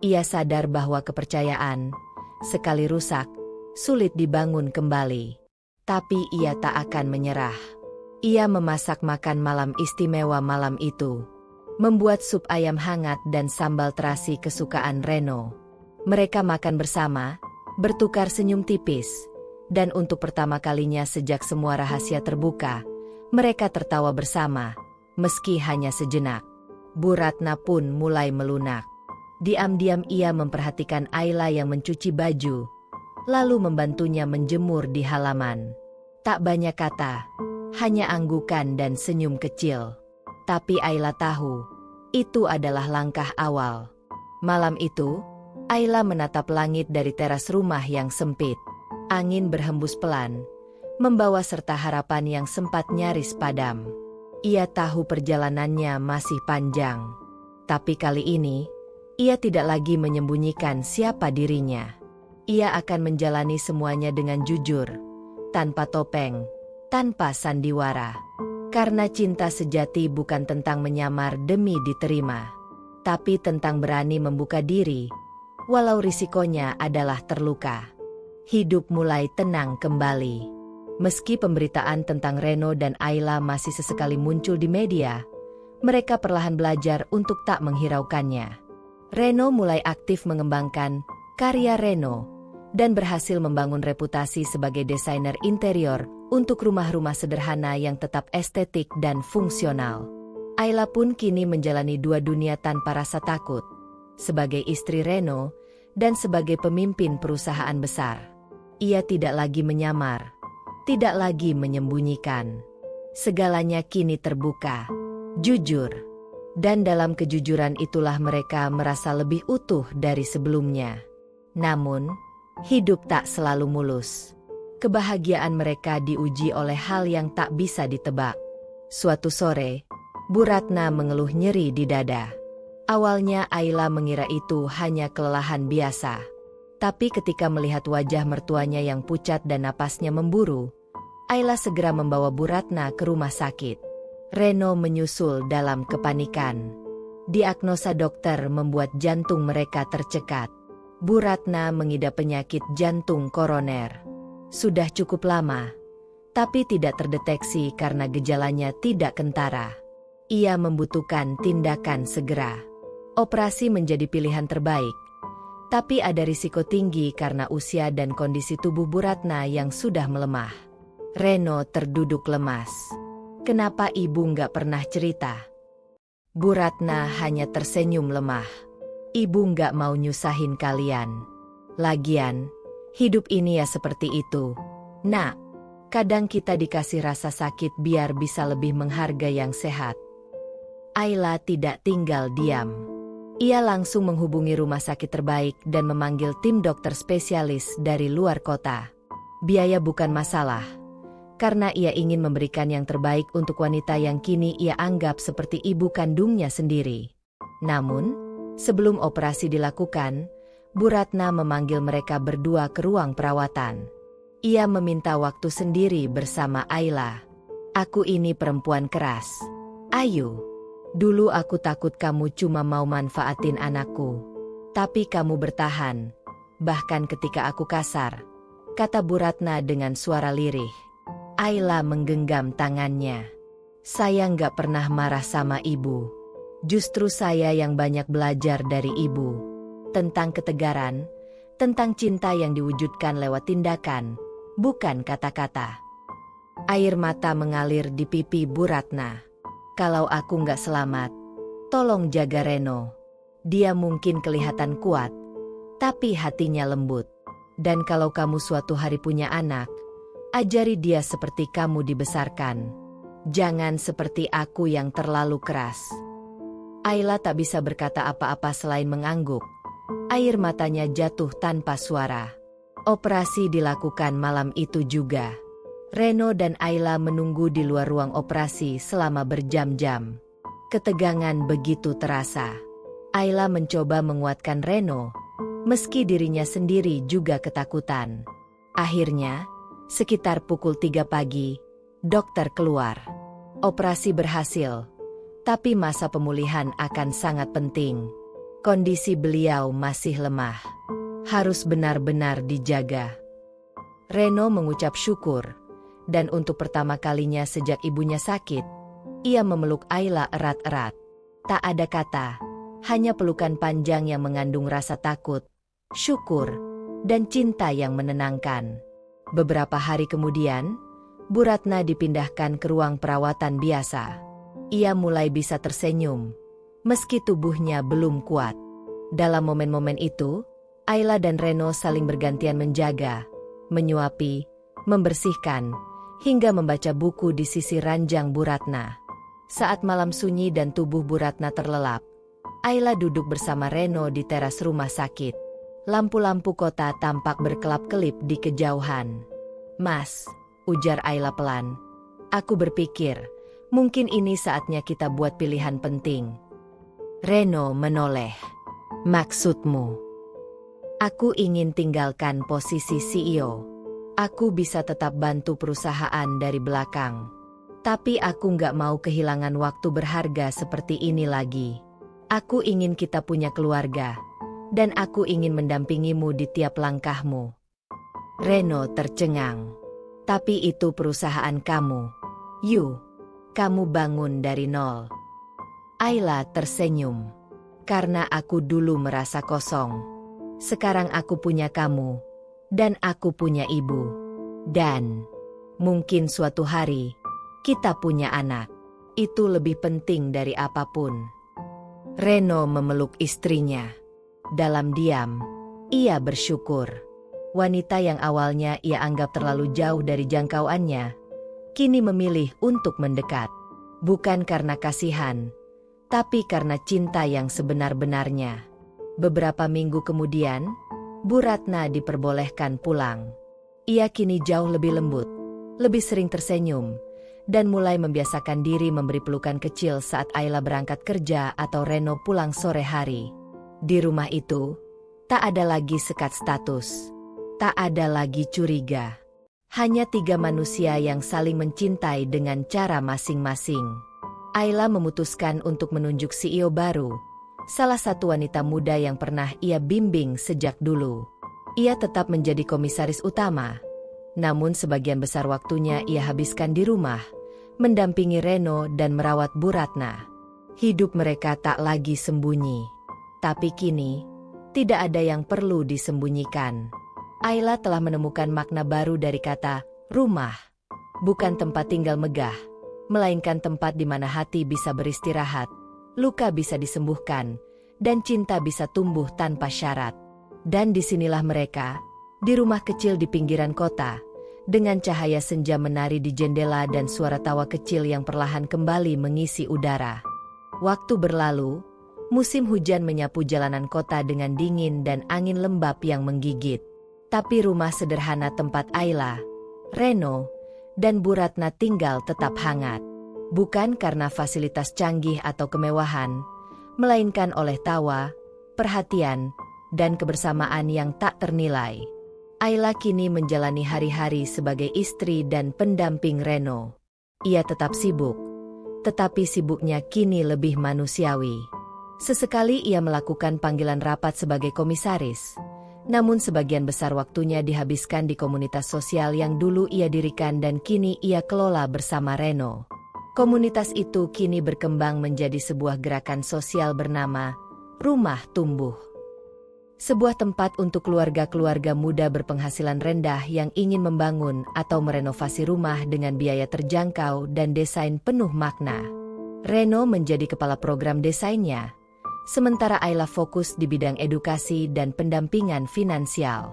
Ia sadar bahwa kepercayaan, sekali rusak, sulit dibangun kembali. Tapi ia tak akan menyerah. Ia memasak makan malam istimewa malam itu, membuat sup ayam hangat dan sambal terasi kesukaan Reno. Mereka makan bersama, bertukar senyum tipis, dan untuk pertama kalinya sejak semua rahasia terbuka, mereka tertawa bersama, meski hanya sejenak. Bu Ratna pun mulai melunak. Diam-diam ia memperhatikan Ayla yang mencuci baju, lalu membantunya menjemur di halaman. Tak banyak kata, hanya anggukan dan senyum kecil. Tapi Ayla tahu, itu adalah langkah awal. Malam itu, Ayla menatap langit dari teras rumah yang sempit. Angin berhembus pelan, membawa serta harapan yang sempat nyaris padam. Ia tahu perjalanannya masih panjang. Tapi kali ini, ia tidak lagi menyembunyikan siapa dirinya. Ia akan menjalani semuanya dengan jujur, tanpa topeng, tanpa sandiwara. Karena cinta sejati bukan tentang menyamar demi diterima, tapi tentang berani membuka diri, walau risikonya adalah terluka. Hidup mulai tenang kembali. Meski pemberitaan tentang Reno dan Ayla masih sesekali muncul di media, mereka perlahan belajar untuk tak menghiraukannya. Reno mulai aktif mengembangkan karya Reno dan berhasil membangun reputasi sebagai desainer interior untuk rumah-rumah sederhana yang tetap estetik dan fungsional. Ayla pun kini menjalani dua dunia tanpa rasa takut, sebagai istri Reno dan sebagai pemimpin perusahaan besar. Ia tidak lagi menyamar, tidak lagi menyembunyikan. Segalanya kini terbuka, jujur. Dan dalam kejujuran itulah mereka merasa lebih utuh dari sebelumnya. Namun, hidup tak selalu mulus. Kebahagiaan mereka diuji oleh hal yang tak bisa ditebak. Suatu sore, Bu Ratna mengeluh nyeri di dada. Awalnya Ayla mengira itu hanya kelelahan biasa. Tapi ketika melihat wajah mertuanya yang pucat dan napasnya memburu, Ayla segera membawa Bu Ratna ke rumah sakit. Reno menyusul dalam kepanikan. Diagnosa dokter membuat jantung mereka tercekat. Bu Ratna mengidap penyakit jantung koroner. Sudah cukup lama, tapi tidak terdeteksi karena gejalanya tidak kentara. Ia membutuhkan tindakan segera. Operasi menjadi pilihan terbaik. Tapi ada risiko tinggi karena usia dan kondisi tubuh Bu Ratna yang sudah melemah. Reno terduduk lemas. Kenapa ibu nggak pernah cerita? Bu Ratna hanya tersenyum lemah. Ibu nggak mau nyusahin kalian. Lagian, hidup ini ya seperti itu. Nak, kadang kita dikasih rasa sakit biar bisa lebih menghargai yang sehat. Ayla tidak tinggal diam. Ia langsung menghubungi rumah sakit terbaik dan memanggil tim dokter spesialis dari luar kota. Biaya bukan masalah, karena ia ingin memberikan yang terbaik untuk wanita yang kini ia anggap seperti ibu kandungnya sendiri. Namun, sebelum operasi dilakukan, Bu Ratna memanggil mereka berdua ke ruang perawatan. Ia meminta waktu sendiri bersama Ayla. Aku ini perempuan keras. Ayu. Dulu aku takut kamu cuma mau manfaatin anakku. Tapi kamu bertahan. Bahkan ketika aku kasar, kata Bu Ratna dengan suara lirih. Ayla menggenggam tangannya. Saya nggak pernah marah sama ibu. Justru saya yang banyak belajar dari ibu. Tentang ketegaran, tentang cinta yang diwujudkan lewat tindakan, bukan kata-kata. Air mata mengalir di pipi Bu Ratna. Kalau aku nggak selamat, tolong jaga Reno. Dia mungkin kelihatan kuat, tapi hatinya lembut. Dan kalau kamu suatu hari punya anak, ajari dia seperti kamu dibesarkan. Jangan seperti aku yang terlalu keras. Ayla tak bisa berkata apa-apa selain mengangguk. Air matanya jatuh tanpa suara. Operasi dilakukan malam itu juga. Reno dan Ayla menunggu di luar ruang operasi selama berjam-jam. Ketegangan begitu terasa. Ayla mencoba menguatkan Reno, meski dirinya sendiri juga ketakutan. Akhirnya, sekitar pukul 3 pagi, dokter keluar. Operasi berhasil, tapi masa pemulihan akan sangat penting. Kondisi beliau masih lemah. Harus benar-benar dijaga. Reno mengucap syukur. Dan untuk pertama kalinya sejak ibunya sakit, ia memeluk Ayla erat-erat. Tak ada kata, hanya pelukan panjang yang mengandung rasa takut, syukur, dan cinta yang menenangkan. Beberapa hari kemudian, Bu Ratna dipindahkan ke ruang perawatan biasa. Ia mulai bisa tersenyum, meski tubuhnya belum kuat. Dalam momen-momen itu, Ayla dan Reno saling bergantian menjaga, menyuapi, membersihkan, hingga membaca buku di sisi ranjang Bu Ratna. Saat malam sunyi dan tubuh Bu Ratna terlelap, Ayla duduk bersama Reno di teras rumah sakit. Lampu-lampu kota tampak berkelap-kelip di kejauhan. Mas, ujar Ayla pelan. Aku berpikir, mungkin ini saatnya kita buat pilihan penting. Reno menoleh. Maksudmu? Aku ingin tinggalkan posisi CEO. Aku bisa tetap bantu perusahaan dari belakang. Tapi aku nggak mau kehilangan waktu berharga seperti ini lagi. Aku ingin kita punya keluarga. Dan aku ingin mendampingimu di tiap langkahmu. Reno tercengang. Tapi itu perusahaan kamu. Kamu bangun dari nol. Ayla tersenyum. Karena aku dulu merasa kosong. Sekarang aku punya kamu. Dan aku punya ibu. Dan mungkin suatu hari kita punya anak. Itu lebih penting dari apapun. Reno memeluk istrinya. Dalam diam, ia bersyukur. Wanita yang awalnya ia anggap terlalu jauh dari jangkauannya, kini memilih untuk mendekat. Bukan karena kasihan, tapi karena cinta yang sebenar-benarnya. Beberapa minggu kemudian, Bu Ratna diperbolehkan pulang. Ia kini jauh lebih lembut, lebih sering tersenyum, dan mulai membiasakan diri memberi pelukan kecil saat Ayla berangkat kerja atau Reno pulang sore hari. Di rumah itu, tak ada lagi sekat status. Tak ada lagi curiga. Hanya 3 manusia yang saling mencintai dengan cara masing-masing. Ayla memutuskan untuk menunjuk CEO baru. Salah satu wanita muda yang pernah ia bimbing sejak dulu. Ia tetap menjadi komisaris utama. Namun sebagian besar waktunya ia habiskan di rumah, mendampingi Reno dan merawat Bu Ratna. Hidup mereka tak lagi sembunyi. Tapi kini, tidak ada yang perlu disembunyikan. Ayla telah menemukan makna baru dari kata rumah. Bukan tempat tinggal megah, melainkan tempat di mana hati bisa beristirahat, luka bisa disembuhkan, dan cinta bisa tumbuh tanpa syarat. Dan disinilah mereka, di rumah kecil di pinggiran kota, dengan cahaya senja menari di jendela dan suara tawa kecil yang perlahan kembali mengisi udara. Waktu berlalu, musim hujan menyapu jalanan kota dengan dingin dan angin lembab yang menggigit. Tapi rumah sederhana tempat Ayla, Reno, dan Bu Ratna tinggal tetap hangat. Bukan karena fasilitas canggih atau kemewahan, melainkan oleh tawa, perhatian, dan kebersamaan yang tak ternilai. Ayla kini menjalani hari-hari sebagai istri dan pendamping Reno. Ia tetap sibuk, tetapi sibuknya kini lebih manusiawi. Sesekali ia melakukan panggilan rapat sebagai komisaris, namun sebagian besar waktunya dihabiskan di komunitas sosial yang dulu ia dirikan dan kini ia kelola bersama Reno. Komunitas itu kini berkembang menjadi sebuah gerakan sosial bernama Rumah Tumbuh. Sebuah tempat untuk keluarga-keluarga muda berpenghasilan rendah yang ingin membangun atau merenovasi rumah dengan biaya terjangkau dan desain penuh makna. Reno menjadi kepala program desainnya, sementara Ayla fokus di bidang edukasi dan pendampingan finansial.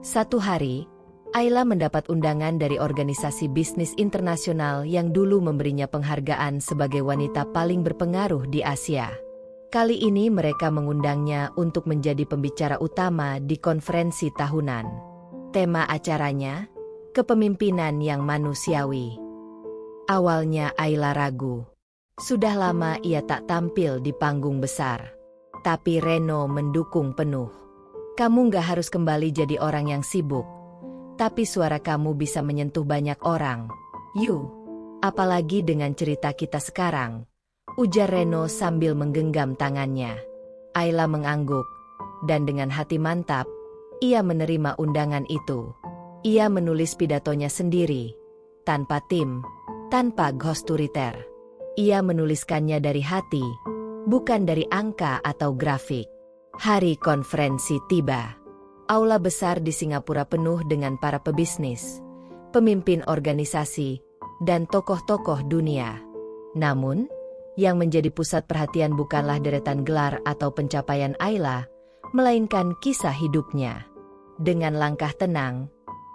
Satu hari, Ayla mendapat undangan dari organisasi bisnis internasional yang dulu memberinya penghargaan sebagai wanita paling berpengaruh di Asia. Kali ini mereka mengundangnya untuk menjadi pembicara utama di konferensi tahunan. Tema acaranya, kepemimpinan yang manusiawi. Awalnya Ayla ragu. Sudah lama ia tak tampil di panggung besar. Tapi Reno mendukung penuh. Kamu gak harus kembali jadi orang yang sibuk, tapi suara kamu bisa menyentuh banyak orang. Yuk, apalagi dengan cerita kita sekarang, ujar Reno sambil menggenggam tangannya. Ayla mengangguk, dan dengan hati mantap, ia menerima undangan itu. Ia menulis pidatonya sendiri, tanpa tim, tanpa ghostwriter. Ia menuliskannya dari hati, bukan dari angka atau grafik. Hari konferensi tiba. Aula besar di Singapura penuh dengan para pebisnis, pemimpin organisasi, dan tokoh-tokoh dunia. Namun, yang menjadi pusat perhatian bukanlah deretan gelar atau pencapaian Ayla, melainkan kisah hidupnya. Dengan langkah tenang,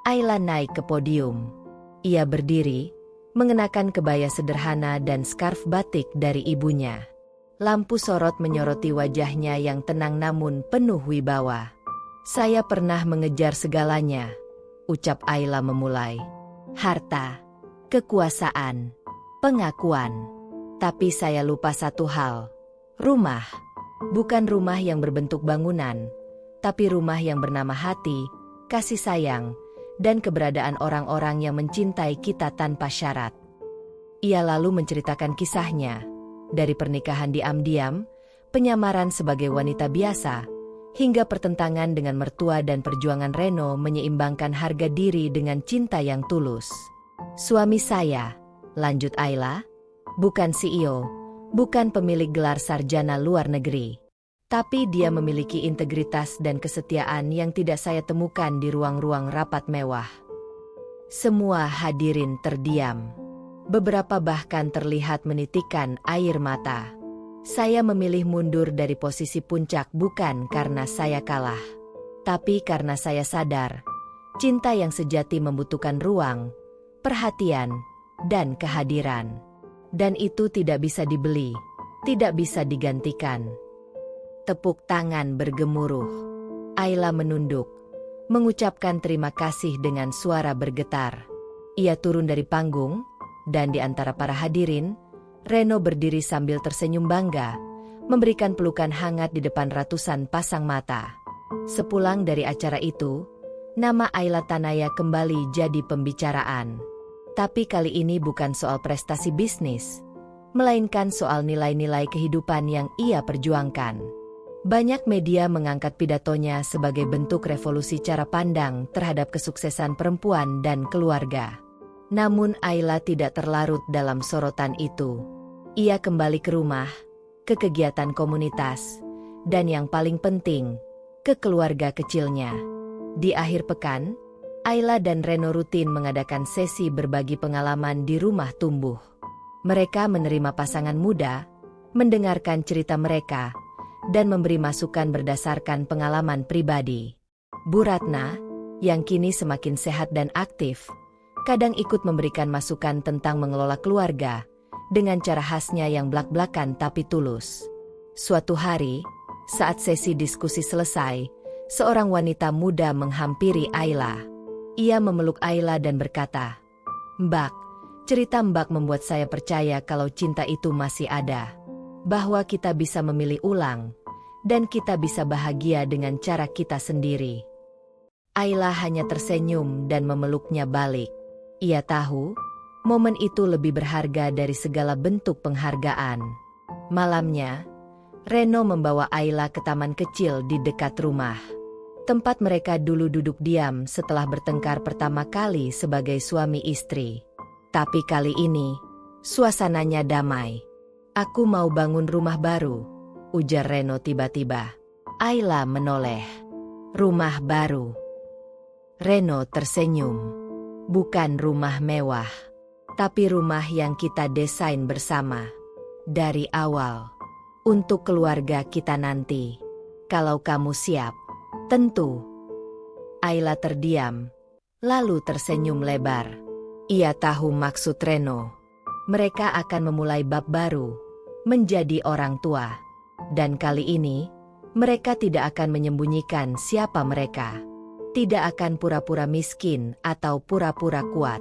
Ayla naik ke podium. Ia berdiri, mengenakan kebaya sederhana dan skarf batik dari ibunya. Lampu sorot menyoroti wajahnya yang tenang namun penuh wibawa. Saya pernah mengejar segalanya, ucap Ayla memulai. Harta, kekuasaan, pengakuan. Tapi saya lupa satu hal. Rumah. Bukan rumah yang berbentuk bangunan, tapi rumah yang bernama hati, kasih sayang, dan keberadaan orang-orang yang mencintai kita tanpa syarat. Ia lalu menceritakan kisahnya. Dari pernikahan diam-diam, penyamaran sebagai wanita biasa, hingga pertentangan dengan mertua dan perjuangan Reno menyeimbangkan harga diri dengan cinta yang tulus. Suami saya, lanjut Ayla, bukan CEO, bukan pemilik gelar sarjana luar negeri. Tapi dia memiliki integritas dan kesetiaan yang tidak saya temukan di ruang-ruang rapat mewah. Semua hadirin terdiam. Beberapa bahkan terlihat menitikkan air mata. Saya memilih mundur dari posisi puncak bukan karena saya kalah, tapi karena saya sadar, cinta yang sejati membutuhkan ruang, perhatian, dan kehadiran. Dan itu tidak bisa dibeli, tidak bisa digantikan. Tepuk tangan bergemuruh. Ayla menunduk, mengucapkan terima kasih dengan suara bergetar. Ia turun dari panggung, dan di antara para hadirin, Reno berdiri sambil tersenyum bangga, memberikan pelukan hangat di depan ratusan pasang mata. Sepulang dari acara itu, nama Ayla Tanaya kembali jadi pembicaraan. Tapi kali ini bukan soal prestasi bisnis, melainkan soal nilai-nilai kehidupan yang ia perjuangkan. Banyak media mengangkat pidatonya sebagai bentuk revolusi cara pandang terhadap kesuksesan perempuan dan keluarga. Namun Ayla tidak terlarut dalam sorotan itu. Ia kembali ke rumah, ke kegiatan komunitas, dan yang paling penting, ke keluarga kecilnya. Di akhir pekan, Ayla dan Reno rutin mengadakan sesi berbagi pengalaman di rumah tumbuh. Mereka menerima pasangan muda, mendengarkan cerita mereka, dan memberi masukan berdasarkan pengalaman pribadi. Bu Ratna, yang kini semakin sehat dan aktif, kadang ikut memberikan masukan tentang mengelola keluarga, dengan cara khasnya yang blak-blakan tapi tulus. Suatu hari, saat sesi diskusi selesai, seorang wanita muda menghampiri Ayla. Ia memeluk Ayla dan berkata, "Mbak, cerita Mbak membuat saya percaya kalau cinta itu masih ada. Bahwa kita bisa memilih ulang, dan kita bisa bahagia dengan cara kita sendiri." Ayla hanya tersenyum dan memeluknya balik. Ia tahu, momen itu lebih berharga dari segala bentuk penghargaan. Malamnya, Reno membawa Ayla ke taman kecil di dekat rumah. Tempat mereka dulu duduk diam setelah bertengkar pertama kali sebagai suami istri. Tapi kali ini, suasananya damai. "Aku mau bangun rumah baru," ujar Reno tiba-tiba. Ayla menoleh. "Rumah baru?" Reno tersenyum. "Bukan rumah mewah, tapi rumah yang kita desain bersama. Dari awal. Untuk keluarga kita nanti. Kalau kamu siap." "Tentu." Ayla terdiam, lalu tersenyum lebar. Ia tahu maksud Reno. Mereka akan memulai bab baru, menjadi orang tua. Dan kali ini, mereka tidak akan menyembunyikan siapa mereka. Tidak akan pura-pura miskin atau pura-pura kuat.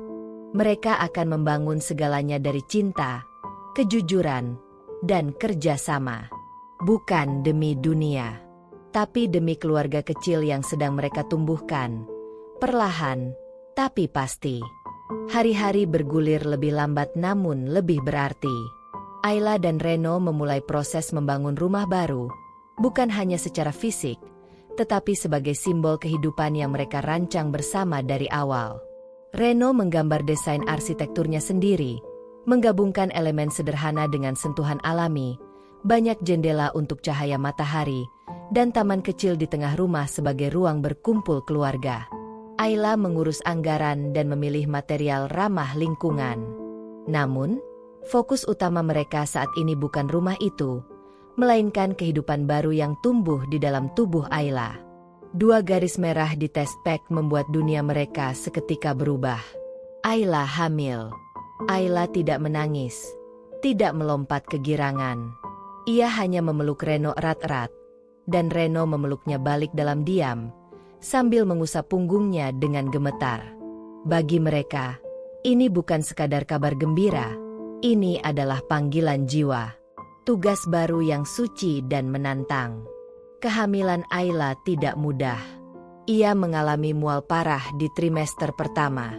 Mereka akan membangun segalanya dari cinta, kejujuran, dan kerjasama. Bukan demi dunia, tapi demi keluarga kecil yang sedang mereka tumbuhkan. Perlahan, tapi pasti. Hari-hari bergulir lebih lambat namun lebih berarti. Ayla dan Reno memulai proses membangun rumah baru, bukan hanya secara fisik, tetapi sebagai simbol kehidupan yang mereka rancang bersama dari awal. Reno menggambar desain arsitekturnya sendiri, menggabungkan elemen sederhana dengan sentuhan alami, banyak jendela untuk cahaya matahari, dan taman kecil di tengah rumah sebagai ruang berkumpul keluarga. Ayla mengurus anggaran dan memilih material ramah lingkungan. Namun, fokus utama mereka saat ini bukan rumah itu, melainkan kehidupan baru yang tumbuh di dalam tubuh Ayla. 2 garis merah di test pack membuat dunia mereka seketika berubah. Ayla hamil. Ayla tidak menangis, tidak melompat kegirangan. Ia hanya memeluk Reno erat-erat, dan Reno memeluknya balik dalam diam, sambil mengusap punggungnya dengan gemetar. Bagi mereka, ini bukan sekadar kabar gembira, ini adalah panggilan jiwa. Tugas baru yang suci dan menantang. Kehamilan Ayla tidak mudah. Ia mengalami mual parah di trimester pertama.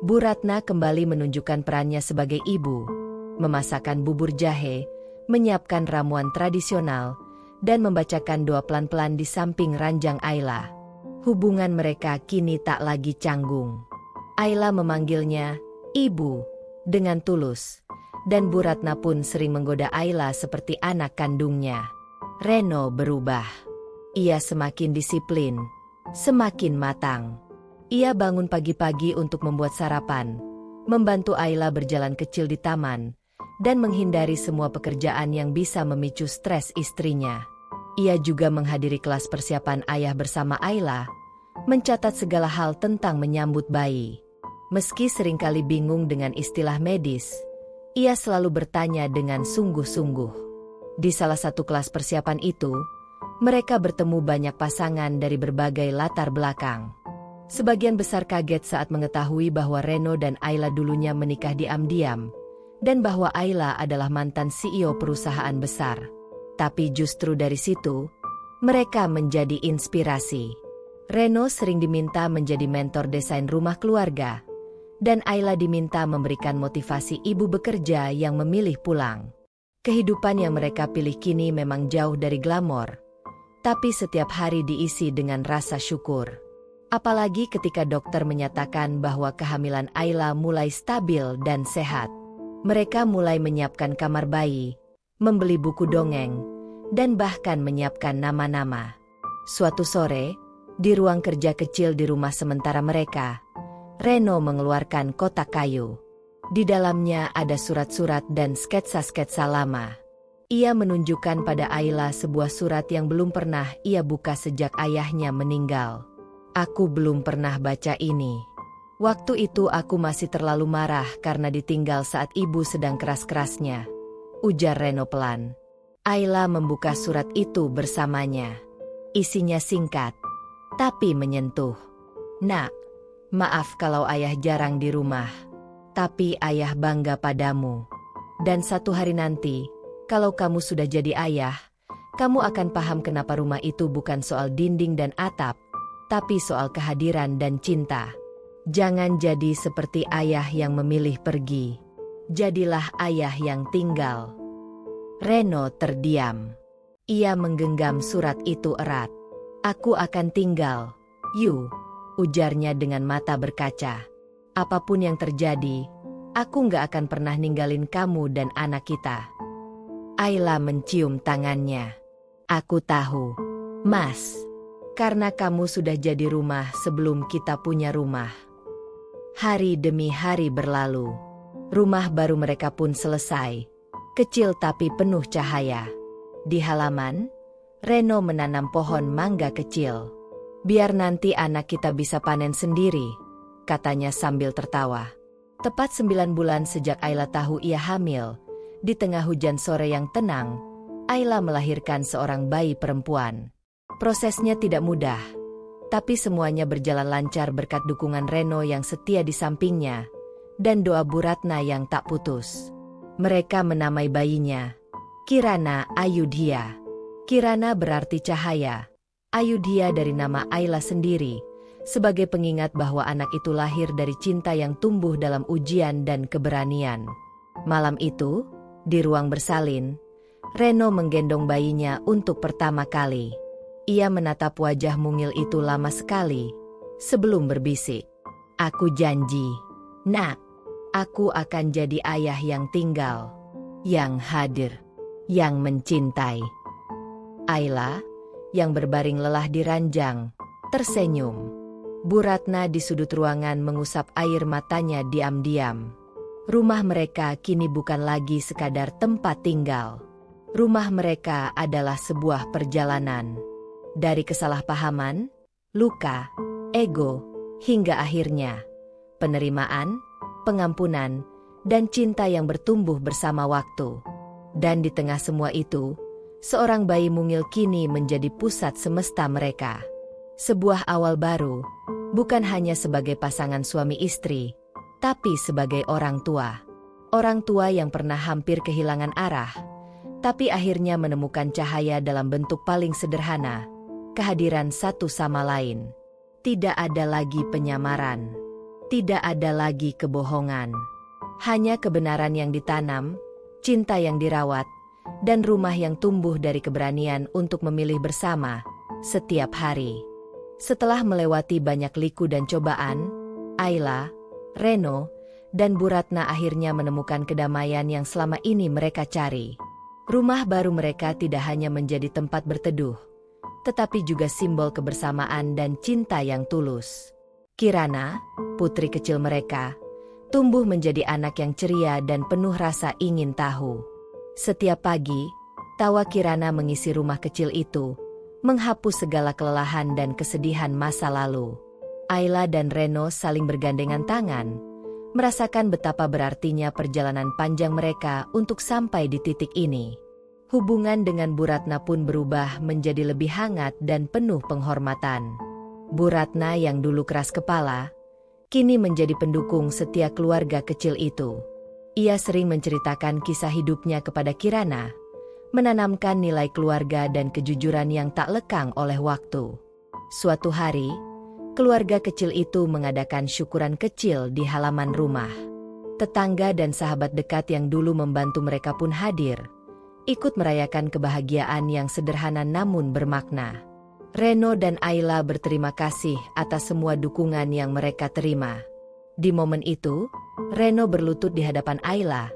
Bu Ratna kembali menunjukkan perannya sebagai ibu, memasakkan bubur jahe, menyiapkan ramuan tradisional, dan membacakan doa pelan-pelan di samping ranjang Ayla. Hubungan mereka kini tak lagi canggung. Ayla memanggilnya ibu dengan tulus, dan Bu Ratna pun sering menggoda Ayla seperti anak kandungnya. Reno berubah. Ia semakin disiplin, semakin matang. Ia bangun pagi-pagi untuk membuat sarapan, membantu Ayla berjalan kecil di taman, dan menghindari semua pekerjaan yang bisa memicu stres istrinya. Ia juga menghadiri kelas persiapan ayah bersama Ayla, mencatat segala hal tentang menyambut bayi. Meski seringkali bingung dengan istilah medis, ia selalu bertanya dengan sungguh-sungguh. Di salah satu kelas persiapan itu, mereka bertemu banyak pasangan dari berbagai latar belakang. Sebagian besar kaget saat mengetahui bahwa Reno dan Ayla dulunya menikah diam-diam, dan bahwa Ayla adalah mantan CEO perusahaan besar. Tapi justru dari situ, mereka menjadi inspirasi. Reno sering diminta menjadi mentor desain rumah keluarga, dan Ayla diminta memberikan motivasi ibu bekerja yang memilih pulang. Kehidupan yang mereka pilih kini memang jauh dari glamor, tapi setiap hari diisi dengan rasa syukur. Apalagi ketika dokter menyatakan bahwa kehamilan Ayla mulai stabil dan sehat. Mereka mulai menyiapkan kamar bayi, membeli buku dongeng, dan bahkan menyiapkan nama-nama. Suatu sore, di ruang kerja kecil di rumah sementara mereka, Reno mengeluarkan kotak kayu. Di dalamnya ada surat-surat dan sketsa-sketsa lama. Ia menunjukkan pada Ayla sebuah surat yang belum pernah ia buka sejak ayahnya meninggal. "Aku belum pernah baca ini. Waktu itu aku masih terlalu marah karena ditinggal saat ibu sedang keras-kerasnya," ujar Reno pelan. Ayla membuka surat itu bersamanya. Isinya singkat, tapi menyentuh. "Nak, maaf kalau ayah jarang di rumah. Tapi ayah bangga padamu. Dan satu hari nanti, kalau kamu sudah jadi ayah, kamu akan paham kenapa rumah itu bukan soal dinding dan atap, tapi soal kehadiran dan cinta. Jangan jadi seperti ayah yang memilih pergi. Jadilah ayah yang tinggal." Reno terdiam. Ia menggenggam surat itu erat. "Aku akan tinggal, Yu," ujarnya dengan mata berkaca. "Apapun yang terjadi, aku nggak akan pernah ninggalin kamu dan anak kita." Ayla mencium tangannya. "Aku tahu, Mas. Karena kamu sudah jadi rumah sebelum kita punya rumah." Hari demi hari berlalu. Rumah baru mereka pun selesai. Kecil tapi penuh cahaya. Di halaman, Reno menanam pohon mangga kecil. "Biar nanti anak kita bisa panen sendiri," katanya sambil tertawa. Tepat 9 bulan sejak Ayla tahu ia hamil, di tengah hujan sore yang tenang, Ayla melahirkan seorang bayi perempuan. Prosesnya tidak mudah, tapi semuanya berjalan lancar berkat dukungan Reno yang setia di sampingnya, dan doa Bu Ratna yang tak putus. Mereka menamai bayinya Kirana Ayudhya. Kirana berarti cahaya, Ayudhya dari nama Ayla sendiri, sebagai pengingat bahwa anak itu lahir dari cinta yang tumbuh dalam ujian dan keberanian. Malam itu, di ruang bersalin, Reno menggendong bayinya untuk pertama kali. Ia menatap wajah mungil itu lama sekali, sebelum berbisik, "Aku janji, Nak, aku akan jadi ayah yang tinggal, yang hadir, yang mencintai." Ayla, yang berbaring lelah di ranjang, tersenyum. Bu Ratna di sudut ruangan mengusap air matanya diam-diam. Rumah mereka kini bukan lagi sekadar tempat tinggal. Rumah mereka adalah sebuah perjalanan. Dari kesalahpahaman, luka, ego, hingga akhirnya penerimaan, pengampunan, dan cinta yang bertumbuh bersama waktu. Dan di tengah semua itu, seorang bayi mungil kini menjadi pusat semesta mereka. Sebuah awal baru, bukan hanya sebagai pasangan suami istri, tapi sebagai orang tua. Orang tua yang pernah hampir kehilangan arah, tapi akhirnya menemukan cahaya dalam bentuk paling sederhana, kehadiran satu sama lain. Tidak ada lagi penyamaran. Tidak ada lagi kebohongan. Hanya kebenaran yang ditanam, cinta yang dirawat, dan rumah yang tumbuh dari keberanian untuk memilih bersama setiap hari. Setelah melewati banyak liku dan cobaan, Ayla, Reno, dan Bu Ratna akhirnya menemukan kedamaian yang selama ini mereka cari. Rumah baru mereka tidak hanya menjadi tempat berteduh, tetapi juga simbol kebersamaan dan cinta yang tulus. Kirana, putri kecil mereka, tumbuh menjadi anak yang ceria dan penuh rasa ingin tahu. Setiap pagi, tawa Kirana mengisi rumah kecil itu, menghapus segala kelelahan dan kesedihan masa lalu. Ayla dan Reno saling bergandengan tangan, merasakan betapa berartinya perjalanan panjang mereka untuk sampai di titik ini. Hubungan dengan Bu Ratna pun berubah menjadi lebih hangat dan penuh penghormatan. Bu Ratna yang dulu keras kepala, kini menjadi pendukung setia keluarga kecil itu. Ia sering menceritakan kisah hidupnya kepada Kirana, menanamkan nilai keluarga dan kejujuran yang tak lekang oleh waktu. Suatu hari, keluarga kecil itu mengadakan syukuran kecil di halaman rumah. Tetangga dan sahabat dekat yang dulu membantu mereka pun hadir, ikut merayakan kebahagiaan yang sederhana namun bermakna. Reno dan Ayla berterima kasih atas semua dukungan yang mereka terima. Di momen itu, Reno berlutut di hadapan Ayla,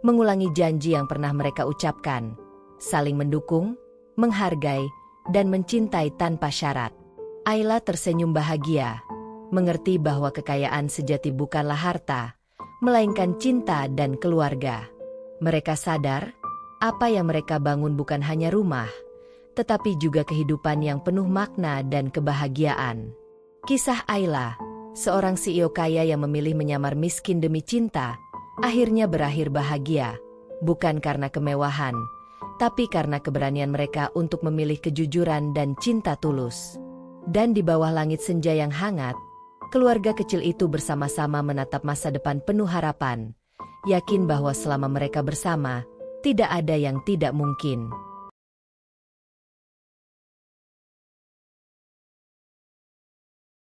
mengulangi janji yang pernah mereka ucapkan, saling mendukung, menghargai, dan mencintai tanpa syarat. Ayla tersenyum bahagia, mengerti bahwa kekayaan sejati bukanlah harta, melainkan cinta dan keluarga. Mereka sadar, apa yang mereka bangun bukan hanya rumah, tetapi juga kehidupan yang penuh makna dan kebahagiaan. Kisah Ayla, seorang CEO kaya yang memilih menyamar miskin demi cinta, akhirnya berakhir bahagia, bukan karena kemewahan, tapi karena keberanian mereka untuk memilih kejujuran dan cinta tulus. Dan di bawah langit senja yang hangat, keluarga kecil itu bersama-sama menatap masa depan penuh harapan, yakin bahwa selama mereka bersama, tidak ada yang tidak mungkin.